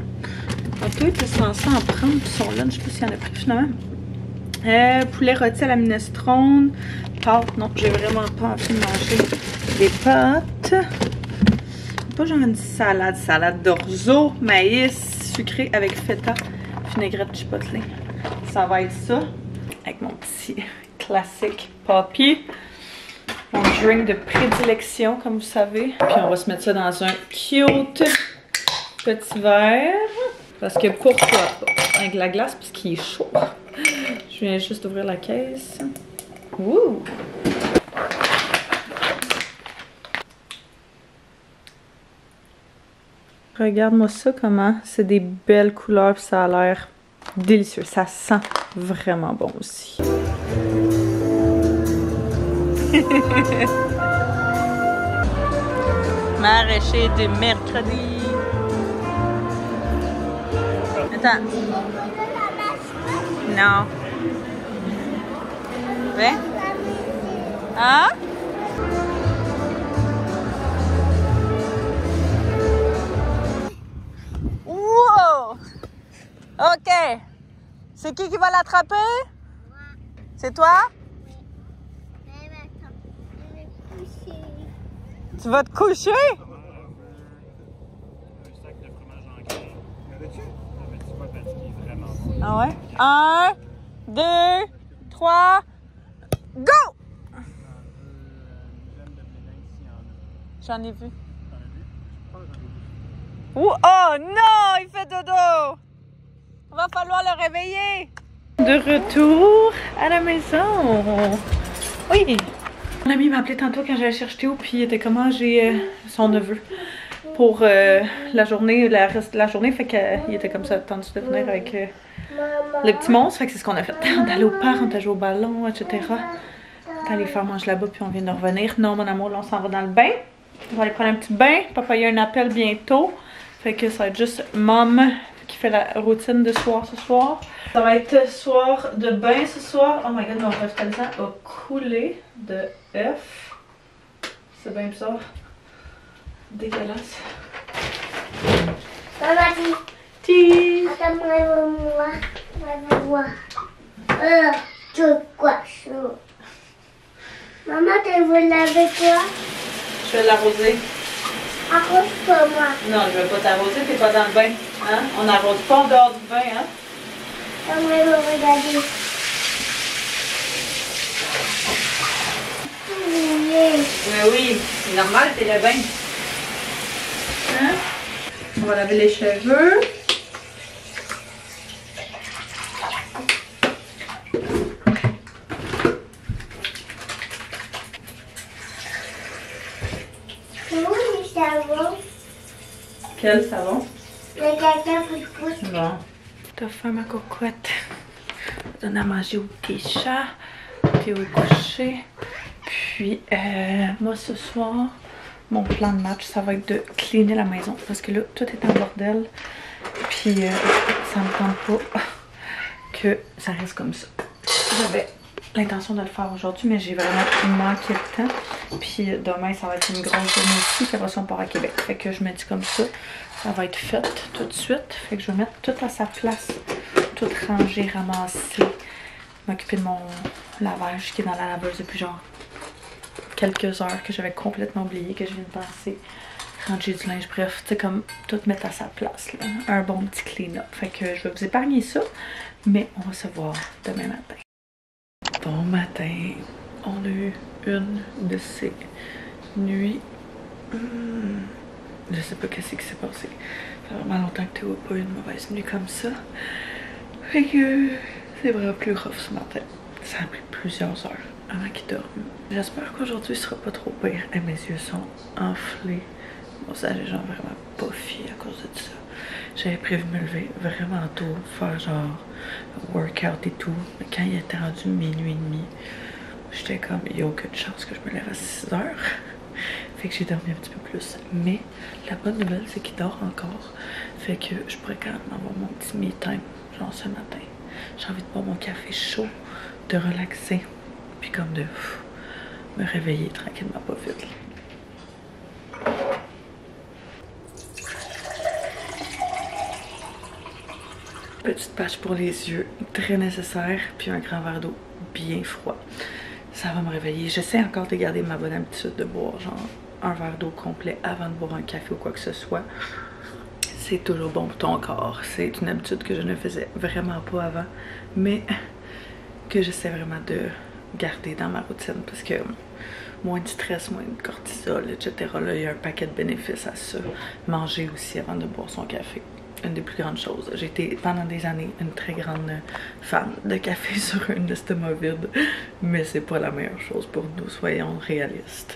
Tantôt, ils étaient censés en prendre, ils sont là, je sais pas s'il y en a pris finalement. Poulet rôti à la minestrone, pâtes, non, j'ai vraiment pas envie de manger des pâtes. Pas genre une salade d'orzo, maïs sucré avec feta, vinaigrette chipotle. Ça va être ça, avec mon petit classique Poppy. Mon drink de prédilection, comme vous savez. Puis on va se mettre ça dans un cute petit verre. Parce que pourquoi pas? Avec la glace, puisqu'il est chaud. Je viens juste d'ouvrir la caisse. Ouh! Regarde-moi ça comment. C'est des belles couleurs, puis ça a l'air délicieux. Ça sent vraiment bon aussi. Maraîcher de mercredi. Attends. Non. Ouais? Hein? Wow! OK. C'est qui va l'attraper? C'est toi? Tu vas te coucher? Ah ouais? 1, 2, 3, go! J'en ai vu. Oh non! Il fait dodo! Il va falloir le réveiller! De retour à la maison! Oui! Mon ami m'a appelé tantôt quand j'allais chercher Théo, puis il était comment j'ai son neveu pour la journée, le reste de la journée, fait qu'il était comme ça, attendu de venir avec les petits monstres, fait que c'est ce qu'on a fait. On est allé au parc, on est allé au ballon, etc. On est allé faire manger là-bas, puis on vient de revenir. Non, mon amour, là, on s'en va dans le bain. On va aller prendre un petit bain. Papa, il y a un appel bientôt, fait que ça va être juste maman qui fait la routine de soir ce soir. Ça va être soir de bain ce soir. Oh my god, mon rafraîchissant a coulé de F. C'est bien bizarre. Dégueulasse. Maman, Ti. Maman, tu veux laver toi? Je vais l'arroser. Arrose pas moi. Non, je vais pas t'arroser, t'es pas dans le bain. Hein? On n'arrose pas en dehors du bain, hein? Maman va regarder. Mais oui, c'est normal, t'es le bain. Hein? On va laver les cheveux. Quel savon? Le caca pousse. Bon. T'as faim, ma cocotte. Donne à manger au petit chat. Théo est couché. Puis, moi, ce soir, mon plan de match, ça va être de cleaner la maison. Parce que là, tout est en bordel. Puis, ça me tente pas que ça reste comme ça. J'avais l'intention de le faire aujourd'hui, mais j'ai vraiment manqué de temps. Puis demain, ça va être une grosse journée aussi, puis après ça, on part à Québec. Fait que je me dis comme ça va être fait tout de suite. Fait que je vais mettre tout à sa place, tout rangé, ramassé. m'occuper de mon lavage qui est dans la laveuse depuis genre quelques heures, que j'avais complètement oublié, que je viens de penser. Ranger du linge, bref, tu sais, comme tout mettre à sa place, là. Un bon petit clean-up. Fait que je vais vous épargner ça, mais on va se voir demain matin. Bon matin, on a eu une de ces nuits. Je sais pas qu'est-ce qui s'est passé. Ça fait vraiment longtemps que tu n'as pas eu une mauvaise nuit comme ça. Fait que c'est vraiment plus rough ce matin. Ça a pris plusieurs heures avant qu'il dorme. J'espère qu'aujourd'hui ce sera pas trop pire. Et mes yeux sont enflés. Bon, ça, j'ai genre vraiment pas fié à cause de ça. J'avais prévu de me lever vraiment tôt, faire genre un workout et tout. Mais quand il était rendu minuit et demi, j'étais comme, il n'y a aucune chance que je me lève à 6 heures. Fait que j'ai dormi un petit peu plus. Mais la bonne nouvelle, c'est qu'il dort encore. Fait que je pourrais quand même avoir mon petit me time, genre ce matin. J'ai envie de boire mon café chaud, de relaxer, puis comme de me réveiller tranquillement, pas vite. Petite patch pour les yeux, très nécessaire, puis un grand verre d'eau bien froid. Ça va me réveiller. J'essaie encore de garder ma bonne habitude de boire genre un verre d'eau complet avant de boire un café ou quoi que ce soit. C'est toujours bon pour ton corps. C'est une habitude que je ne faisais vraiment pas avant, mais que j'essaie vraiment de garder dans ma routine parce que moins de stress, moins de cortisol, etc. Là, il y a un paquet de bénéfices à ça. Manger aussi avant de boire son café. Une des plus grandes choses. J'ai été pendant des années une très grande fan de café sur un estomac vide, mais c'est pas la meilleure chose pour nous, soyons réalistes.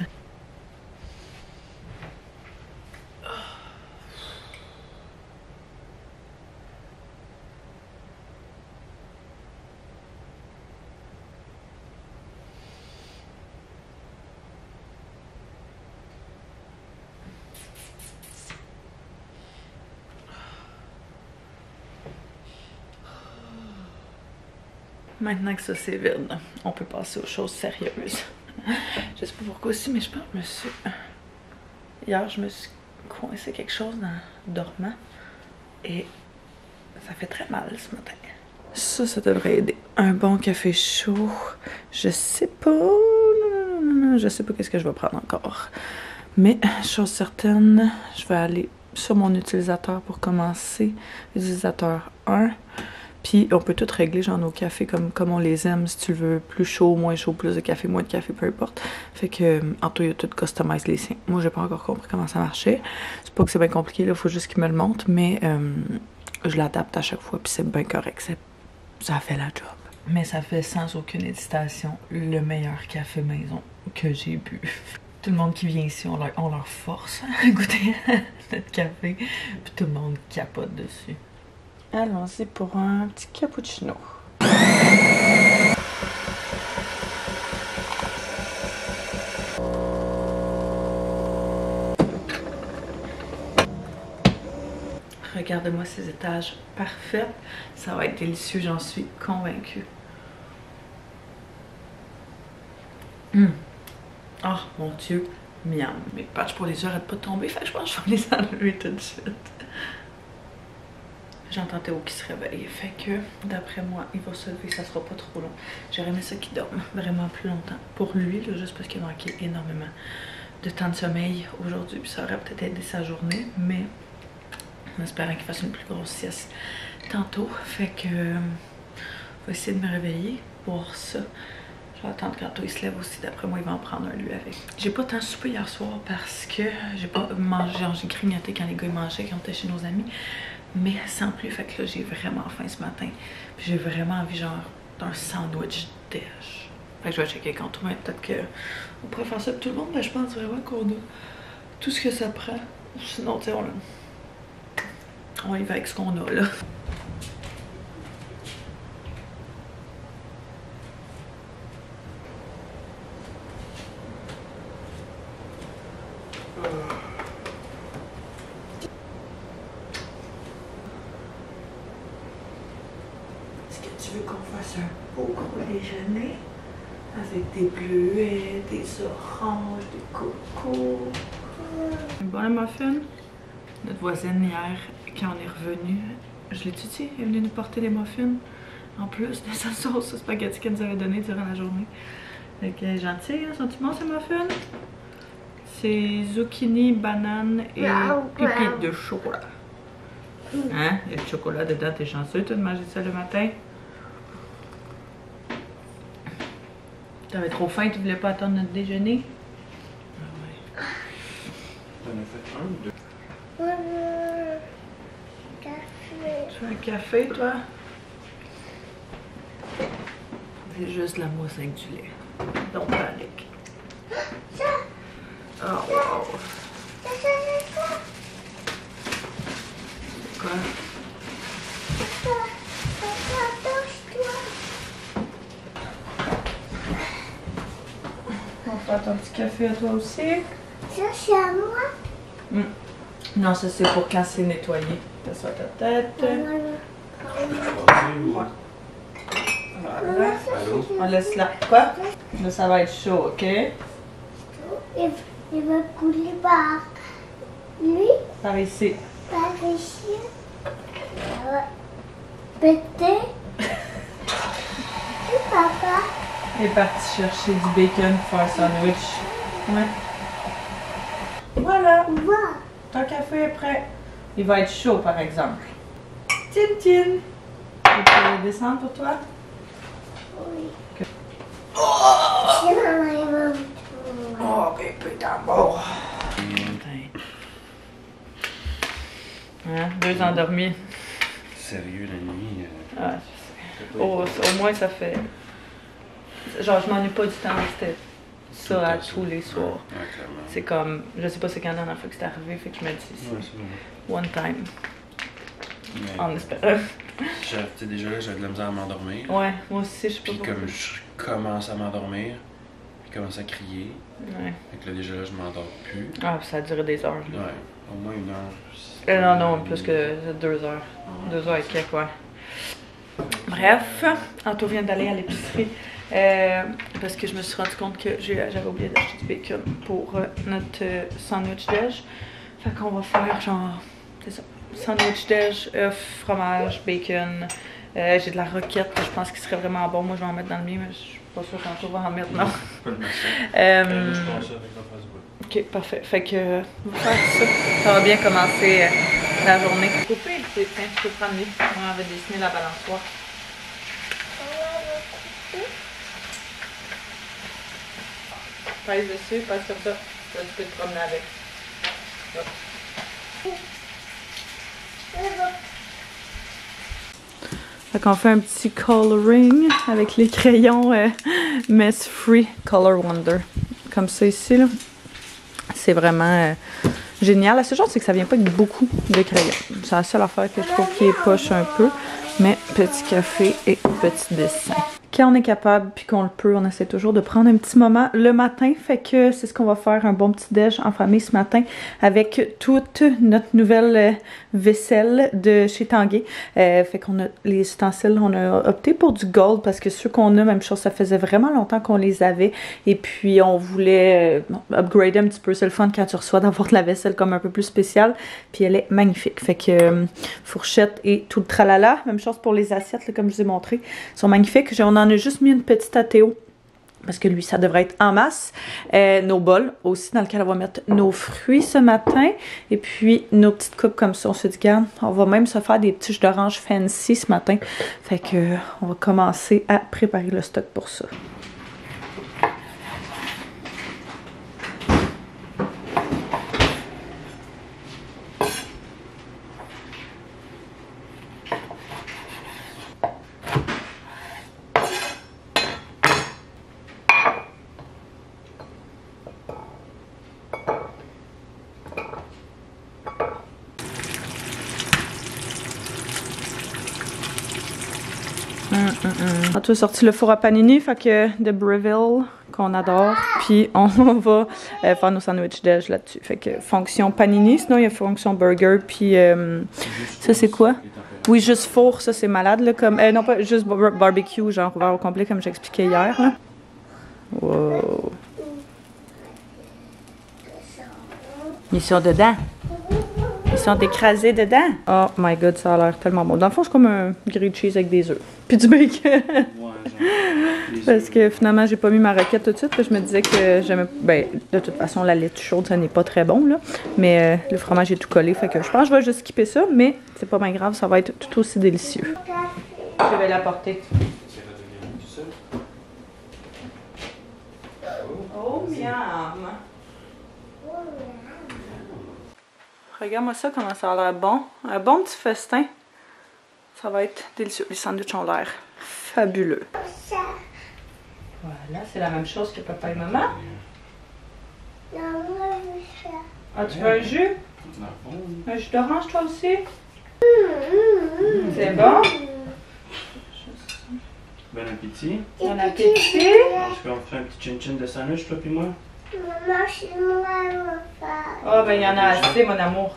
Maintenant que ça c'est vide, on peut passer aux choses sérieuses. Je sais pas pourquoi aussi, mais je pense que je me suis... Hier, je me suis coincé quelque chose dans dormant et ça fait très mal ce matin. Ça devrait aider. Un bon café chaud. Je sais pas... Je sais pas qu'est-ce que je vais prendre encore. Mais, chose certaine, je vais aller sur mon utilisateur pour commencer. Utilisateur 1. Puis on peut tout régler genre nos cafés comme on les aime, si tu veux, plus chaud, moins chaud, plus de café, moins de café, peu importe. Fait que Anto il a tout customise les siens. Moi j'ai pas encore compris comment ça marchait. C'est pas que c'est bien compliqué, là, faut juste qu'il me le montre, mais je l'adapte à chaque fois puis c'est bien correct. Ça fait la job. Mais ça fait sans aucune hésitation le meilleur café maison que j'ai bu. Tout le monde qui vient ici, on leur force à goûter notre café, puis tout le monde capote dessus. Allons-y pour un petit cappuccino. Regardez-moi ces étages parfaits. Ça va être délicieux, j'en suis convaincue. Oh mon Dieu, miam. Mes patchs pour les yeux arrêtent pas de tomber, fait que je pense que je vais les enlever tout de suite. J'entends Théo qui se réveille, fait que d'après moi, il va se lever, ça sera pas trop long. J'aurais aimé ça qu'il dorme vraiment plus longtemps. Pour lui, là, juste parce qu'il a manqué énormément de temps de sommeil aujourd'hui, puis ça aurait peut-être aidé sa journée, mais en espérant qu'il fasse une plus grosse sieste tantôt. Fait que je vais essayer de me réveiller pour ça. Je vais attendre quand il se lève aussi, d'après moi il va en prendre un lui avec. J'ai pas tant soupé hier soir parce que j'ai pas mangé, j'ai grignoté quand les gars mangeaient, quand on était chez nos amis. Mais sans plus, fait que là j'ai vraiment faim ce matin. Puis j'ai vraiment envie genre d'un sandwich déj. Fait que je vais checker quand tout, mais peut-être qu'on pourrait faire ça pour tout le monde, mais je pense vraiment qu'on a tout ce que ça prend. Sinon, tu sais, on y va avec ce qu'on a là. Tu veux qu'on fasse un beau gros déjeuner avec des bleuets, des oranges, des cocos. Bon, la muffin. Notre voisine hier, quand on est revenu, je l'ai dit, elle est venue nous porter des muffins. En plus de sa sauce au spaghetti qu'elle nous avait donné durant la journée. Fait que gentil, hein? Sont-ils bons ces muffins? C'est zucchini, banane et pépites de chocolat. Hein? Il y a du chocolat dedans, t'es chanceux toi de manger ça le matin. T'avais trop faim, tu voulais pas attendre notre déjeuner? Ah ouais. T'en as fait un ou deux? Café. Tu veux un café, toi? C'est juste la mousse avec du lait. Don't panic. Oh wow! Quoi? On va faire ton petit café à toi aussi. Ça, c'est à moi. Non, ça c'est pour quand c'est nettoyé. T'assois ta tête. Maman, Voilà. On laisse là. Quoi? Là, ça va être chaud, ok? il va couler par lui, Par ici. par ici. Ça va péter. Et papa, Il est parti chercher du bacon pour faire un sandwich. Ouais. Voilà. voir. Ton café est prêt. Il va être chaud, par exemple. Tine. Tu peux descendre pour toi? Oui. Si maman, il va me Oh, bébé d'abord. Hein? 2 endormis. Sérieux, la nuit? Ah, je sais. Au moins, ça fait. Genre, je m'ennuie pas du temps de rester ça à tous les soirs. Ouais, clairement. C'est comme. Je sais pas c'est quand la dernière fois que c'est arrivé, fait que je me dis. Ouais, c'est vrai. One time. Mais, En espérant. déjà là, j'avais de la misère à m'endormir. Ouais, moi aussi, je sais pas Puis pourquoi. comme je commence à m'endormir, je commence à crier. Ouais. Fait que là, déjà là, je m'endors plus. Ah, ça a duré des heures. Là. Ouais, au moins 1 heure. Non, plus que 2 heures. 2 heures et quelques, ouais. Bref, Anto vient d'aller à l'épicerie parce que je me suis rendu compte que j'avais oublié d'acheter du bacon pour notre sandwich déj. Fait qu'on va faire genre, c'est ça, sandwich déj, œuf, fromage, bacon. J'ai de la roquette, je pense qu'il serait vraiment bon. Moi, je vais en mettre dans le mien, mais je suis pas sûre qu'Anto va en mettre, non. Pas le machin. Je pense avec la face du bois. Ok, parfait. Fait que, on va faire ça. Ça va bien commencer la journée. Coupé, tu peux prendre lui. On va dessiner la balançoire. Pèse dessus, pèse sur ça. Là, tu peux te promener avec. Hop. Fait qu'on fait un petit coloring avec les crayons Mess Free Color Wonder. Comme ça ici, là. C'est vraiment génial. La seule chose, c'est que ça vient pas avec beaucoup de crayons. C'est la seule affaire que je trouve qui est poche un peu. Mais petit café et petit dessin. Quand on est capable puis qu'on le peut, on essaie toujours de prendre un petit moment le matin. Fait que c'est ce qu'on va faire, un bon petit déj en famille ce matin avec toute notre nouvelle vaisselle de chez Tanguay. Fait qu'on a les ustensiles, on a opté pour du gold parce que ceux qu'on a, même chose, ça faisait vraiment longtemps qu'on les avait. Et puis on voulait upgrader un petit peu. C'est le fun quand tu reçois d'avoir de la vaisselle comme un peu plus spéciale. Puis elle est magnifique. Fait que fourchette et tout le tralala. Même chose pour les assiettes, là, comme je vous ai montré. Ils sont magnifiques. On en a juste mis une petite à Théo. Parce que lui, ça devrait être en masse. Nos bols aussi, dans lesquels on va mettre nos fruits ce matin. Et puis, nos petites coupes comme ça. On se dit, regarde, on va même se faire des petits jus d'orange fancy ce matin. Fait que, on va commencer à préparer le stock pour ça. On a sorti le four à panini, fait que de Breville, qu'on adore. Puis on va faire nos sandwichs déj là-dessus. Fait que fonction panini, sinon il y a fonction burger. Puis ça c'est quoi? Oui, juste four, ça c'est malade là, comme non pas juste barbecue, genre ouvert au complet comme j'expliquais hier là. Wow. Ils sont dedans. Ils sont écrasés dedans. Oh my god, ça a l'air tellement bon. Dans le fond, c'est comme un grilled cheese avec des œufs. Puis du bacon. Ouais, genre. Parce que finalement, j'ai pas mis ma roquette tout de suite. Puis je me disais que j'aimais. Ben, de toute façon, la laitue chaude, ça n'est pas très bon, là. Mais le fromage est tout collé. Fait que je pense que je vais juste skipper ça. Mais c'est pas bien grave, ça va être tout aussi délicieux. Je vais l'apporter. Oh, miam! Regarde-moi ça, comment ça a l'air bon. Un bon petit festin. Ça va être délicieux. Les sandwichs ont l'air fabuleux. Voilà, c'est la même chose que papa et maman. Ah, tu veux un jus? Un jus d'orange, toi aussi? C'est bon? Bon appétit. Bon appétit. Est-ce qu'on fait un petit chin-chin de sandwich, toi puis moi? Oh, ben il y en a assez, mon amour.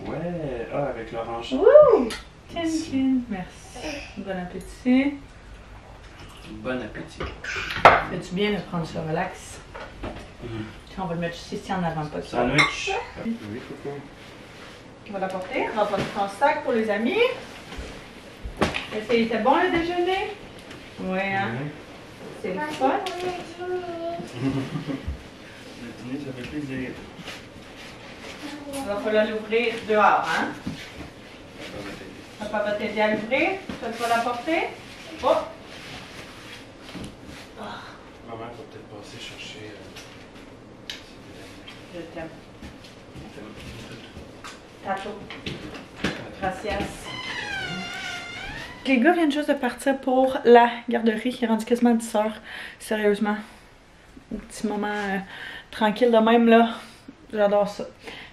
Ouais, ah, avec l'orange. Wouh! Tiens, tiens, merci. Bon appétit. Bon appétit. Fais-tu bien de prendre ça relax? On va le mettre ici en avant, pas ça. Sandwich. Oui, coco. On va l'apporter. On va prendre ton sac pour les amis. Est-ce qu'il était bon le déjeuner? Oui, hein? C'est le fun. Le dîner, ça fait plaisir. Il va falloir l'ouvrir dehors, hein? Papa va t'aider à l'ouvrir. Tu vas l'apporter. Oh! Maman va peut-être passer chercher. Je t'aime. Tato. Gracias. Les gars viennent juste de partir pour la garderie qui est rendue quasiment à 10 h. Sérieusement. Un petit moment tranquille de même là. J'adore ça.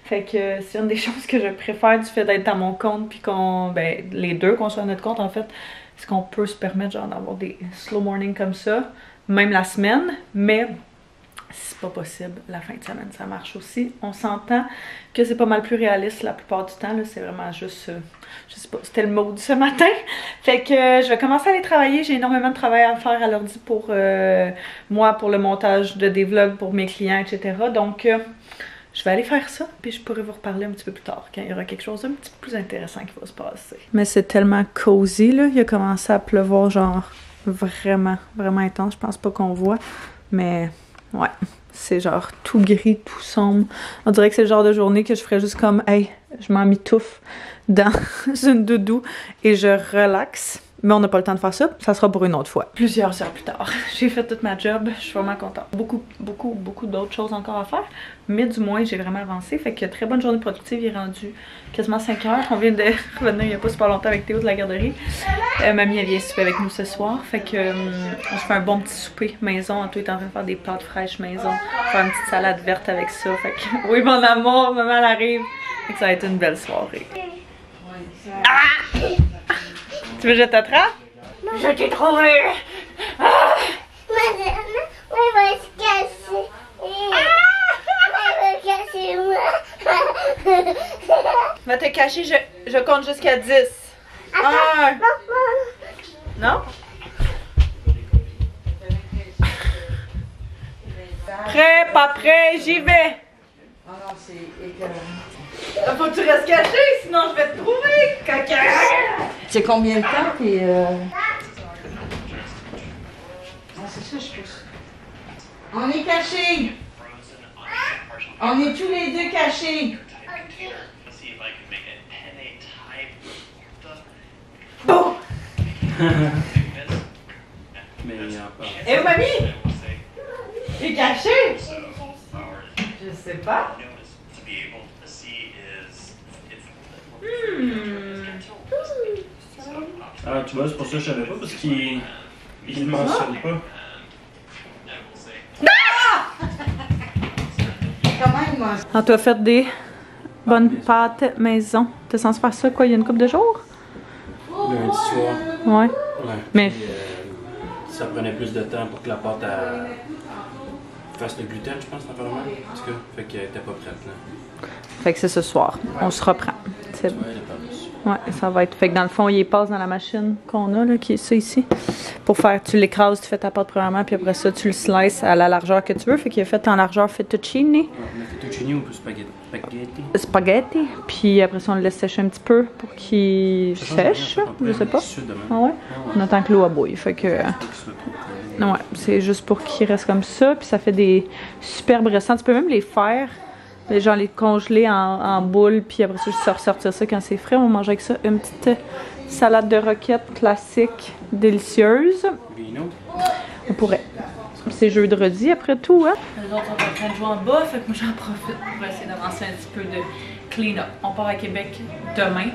Fait que c'est une des choses que je préfère du fait d'être à mon compte puis qu'on, ben les deux qu'on soit à notre compte en fait, c'est qu'on peut se permettre genre d'avoir des slow morning comme ça, même la semaine, mais c'est pas possible la fin de semaine, ça marche aussi. On s'entend que c'est pas mal plus réaliste la plupart du temps, là, c'est vraiment juste, je sais pas, c'était le mode ce matin. Fait que je vais commencer à aller travailler, j'ai énormément de travail à faire à l'ordi pour moi, pour le montage de des vlogs pour mes clients, etc. Donc je vais aller faire ça, puis je pourrai vous reparler un petit peu plus tard, quand il y aura quelque chose d'un petit peu plus intéressant qui va se passer. Mais c'est tellement cosy, là. Il a commencé à pleuvoir, genre, vraiment, vraiment intense. Je pense pas qu'on voit, mais ouais. C'est genre tout gris, tout sombre. On dirait que c'est le genre de journée que je ferais juste comme, hey, je m'en mitouffe dans une doudou et je relaxe. Mais on n'a pas le temps de faire ça, ça sera pour une autre fois. Plusieurs heures plus tard, j'ai fait toute ma job, je suis vraiment contente. Beaucoup d'autres choses encore à faire, mais du moins j'ai vraiment avancé. Fait que très bonne journée productive, il est rendu quasiment 5 h. On vient de revenir il n'y a pas super longtemps avec Théo de la garderie. Mamie elle vient souper avec nous ce soir, fait que on se fait un bon petit souper maison. Anto est en train de faire des pâtes fraîches maison, faire une petite salade verte avec ça. Fait que oui mon amour, maman elle arrive. Fait que ça va être une belle soirée. Ah! Tu veux que je t'attrape? Je t'ai trouvé! Ah! Madame, on va se casser. On va casser moi. Va te cacher, je compte jusqu'à 10. 1. Non? Prêt, pas prêt, j'y vais! Ah non, c'est écœurant. Faut que tu restes caché, sinon je vais te trouver, caca! C'est combien de temps puis Ah, c'est ça, je pousse. On est cachés! On est tous les deux cachés! Bon! Mais il y a encore. Eh oh, mamie! T'es caché? Je sais pas. Ah, tu vois, c'est pour ça que je savais pas, parce qu'il ne mentionne pas. Comment il mange? On t'a fait des bonnes pâtes maison. T'es censé faire ça quoi, il y a une couple de jours? Lundi soir. Ouais. Ouais. Mais Puis, ça prenait plus de temps pour que la pâte fasse le gluten, je pense, apparemment. En tout cas, fait qu'elle était pas prête là. fait que c'est ce soir. On se reprend. C'est bon. Ouais, elle est pas reçue. Ouais, ça va être. Fait que dans le fond, il passe dans la machine qu'on a, là, qui est ça ici. Pour faire, tu l'écrases, tu fais ta pâte premièrement, puis après ça, tu le slices à la largeur que tu veux. Fait qu'il est fait en largeur fettuccine. Le fettuccine ou spaghetti? Spaghetti. Puis après ça, on le laisse sécher un petit peu pour qu'il sèche. Je sais pas. Ah ouais? On attend que l'eau bouille. Fait que. Ouais, c'est juste pour qu'il reste comme ça. Puis ça fait des superbes restants. Tu peux même les faire. Genre les congeler en boule, puis après ça, juste ressortir ça quand c'est frais. On va manger avec ça une petite salade de roquette classique, délicieuse. On pourrait. C'est jeudi après tout, hein? Les autres sont en train de jouer en bas, fait que moi j'en profite pour essayer d'avancer un petit peu de clean-up. On part à Québec demain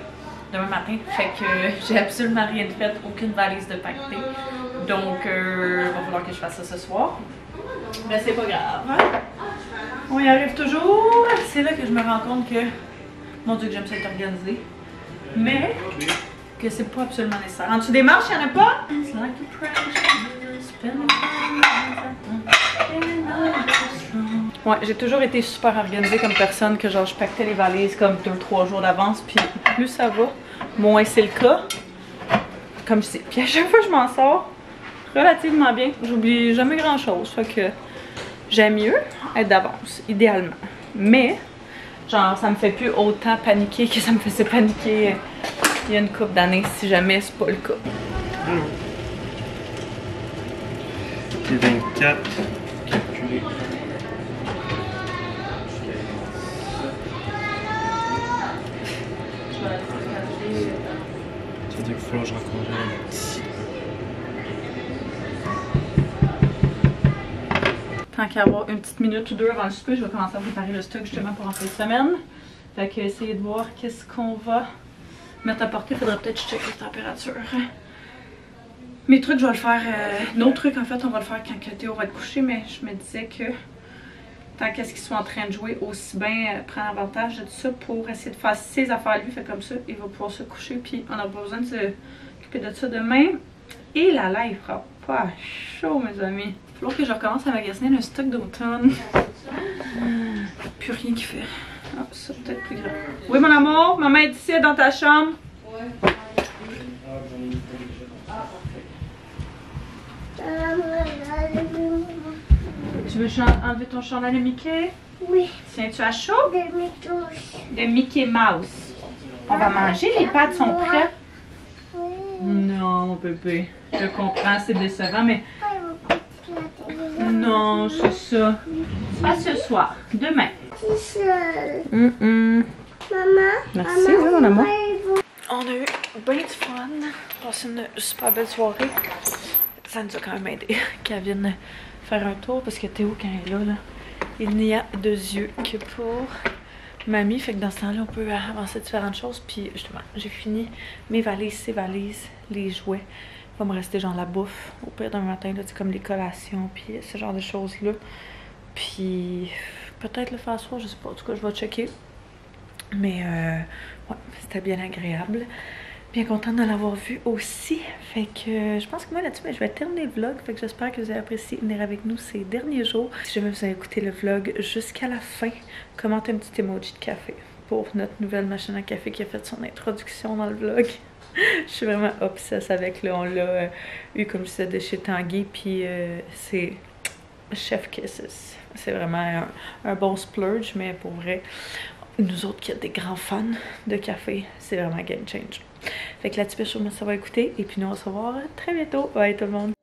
matin, fait que j'ai absolument rien de fait, aucune valise de paqueté. Donc, il va falloir que je fasse ça ce soir. Mais c'est pas grave, hein? On y arrive toujours. C'est là que je me rends compte que, mon Dieu, que j'aime ça être organisée. Mais que c'est pas absolument nécessaire. En dessous des marches, il n'y en a pas? Ouais, j'ai toujours été super organisée comme personne, que genre je pactais les valises comme 2-3 jours d'avance, puis plus ça va, moins c'est le cas. Comme je sais. Puis à chaque fois je m'en sors relativement bien. J'oublie jamais grand chose, fait que j'aime mieux être d'avance, idéalement. Mais, genre, ça me fait plus autant paniquer que ça me faisait paniquer il y a une couple d'années, si jamais c'est pas le cas. C'est 24, calculé. Ça veut dire qu'il faut que je raccroche un petit. Tant qu'à avoir une petite minute ou deux avant le souper, je vais commencer à préparer le stock justement pour rentrer de semaine. Fait que essayer de voir qu'est-ce qu'on va mettre à porter. Faudrait peut-être checker la température. Mes trucs, je vais le faire. Nos trucs, en fait, on va le faire quand Théo va être couché, mais je me disais que tant qu'est-ce qu'ils sont en train de jouer, aussi bien prendre avantage de tout ça pour essayer de faire ses affaires lui. Fait comme ça, il va pouvoir se coucher, puis on n'a pas besoin de s'occuper de ça demain. Et là, il fera pas chaud, mes amis. Il va falloir que je recommence à magasiner le stock d'automne. Plus rien qui fait. Ah, ça peut-être plus grand. Oui, mon amour, maman est ici, dans ta chambre. Ouais. Tu veux enlever ton chandail de Mickey? Oui. Tiens-tu à chaud? De Mickey Mouse. On va manger, les pâtes sont prêtes? Oui. Non, bébé. Je comprends, c'est décevant, mais... Non, c'est ça. Pas ce soir, demain. Maman. Merci, oui, mon amour. On a eu bien du fun. Passé une super belle soirée. Ça nous a quand même aidé qu'elle vienne faire un tour parce que Théo, quand il est là, il n'y a deux yeux que pour mamie. Fait que dans ce temps-là, on peut avancer différentes choses. Puis justement, j'ai fini mes valises, ses valises, les jouets. Il va me rester genre la bouffe. Au pire, demain matin, là, comme les collations, puis ce genre de choses-là. Puis peut-être le faire soir, je sais pas. En tout cas, je vais checker. Mais ouais, c'était bien agréable. Bien contente de l'avoir vu aussi. Fait que je pense que moi là-dessus, je vais terminer le vlog. Fait que j'espère que vous avez apprécié venir avec nous ces derniers jours. Si jamais vous avez écouté le vlog jusqu'à la fin, commentez un petit emoji de café pour notre nouvelle machine à café qui a fait son introduction dans le vlog. Je suis vraiment obsesse avec, là, on l'a eu comme je disais de chez Tanguy, puis c'est Chef Kisses. C'est vraiment un bon splurge, mais pour vrai, nous autres qui êtes des grands fans de café, c'est vraiment game change. Fait que là-dessus, ça va écouter, et puis nous on va se revoir très bientôt. Bye tout le monde!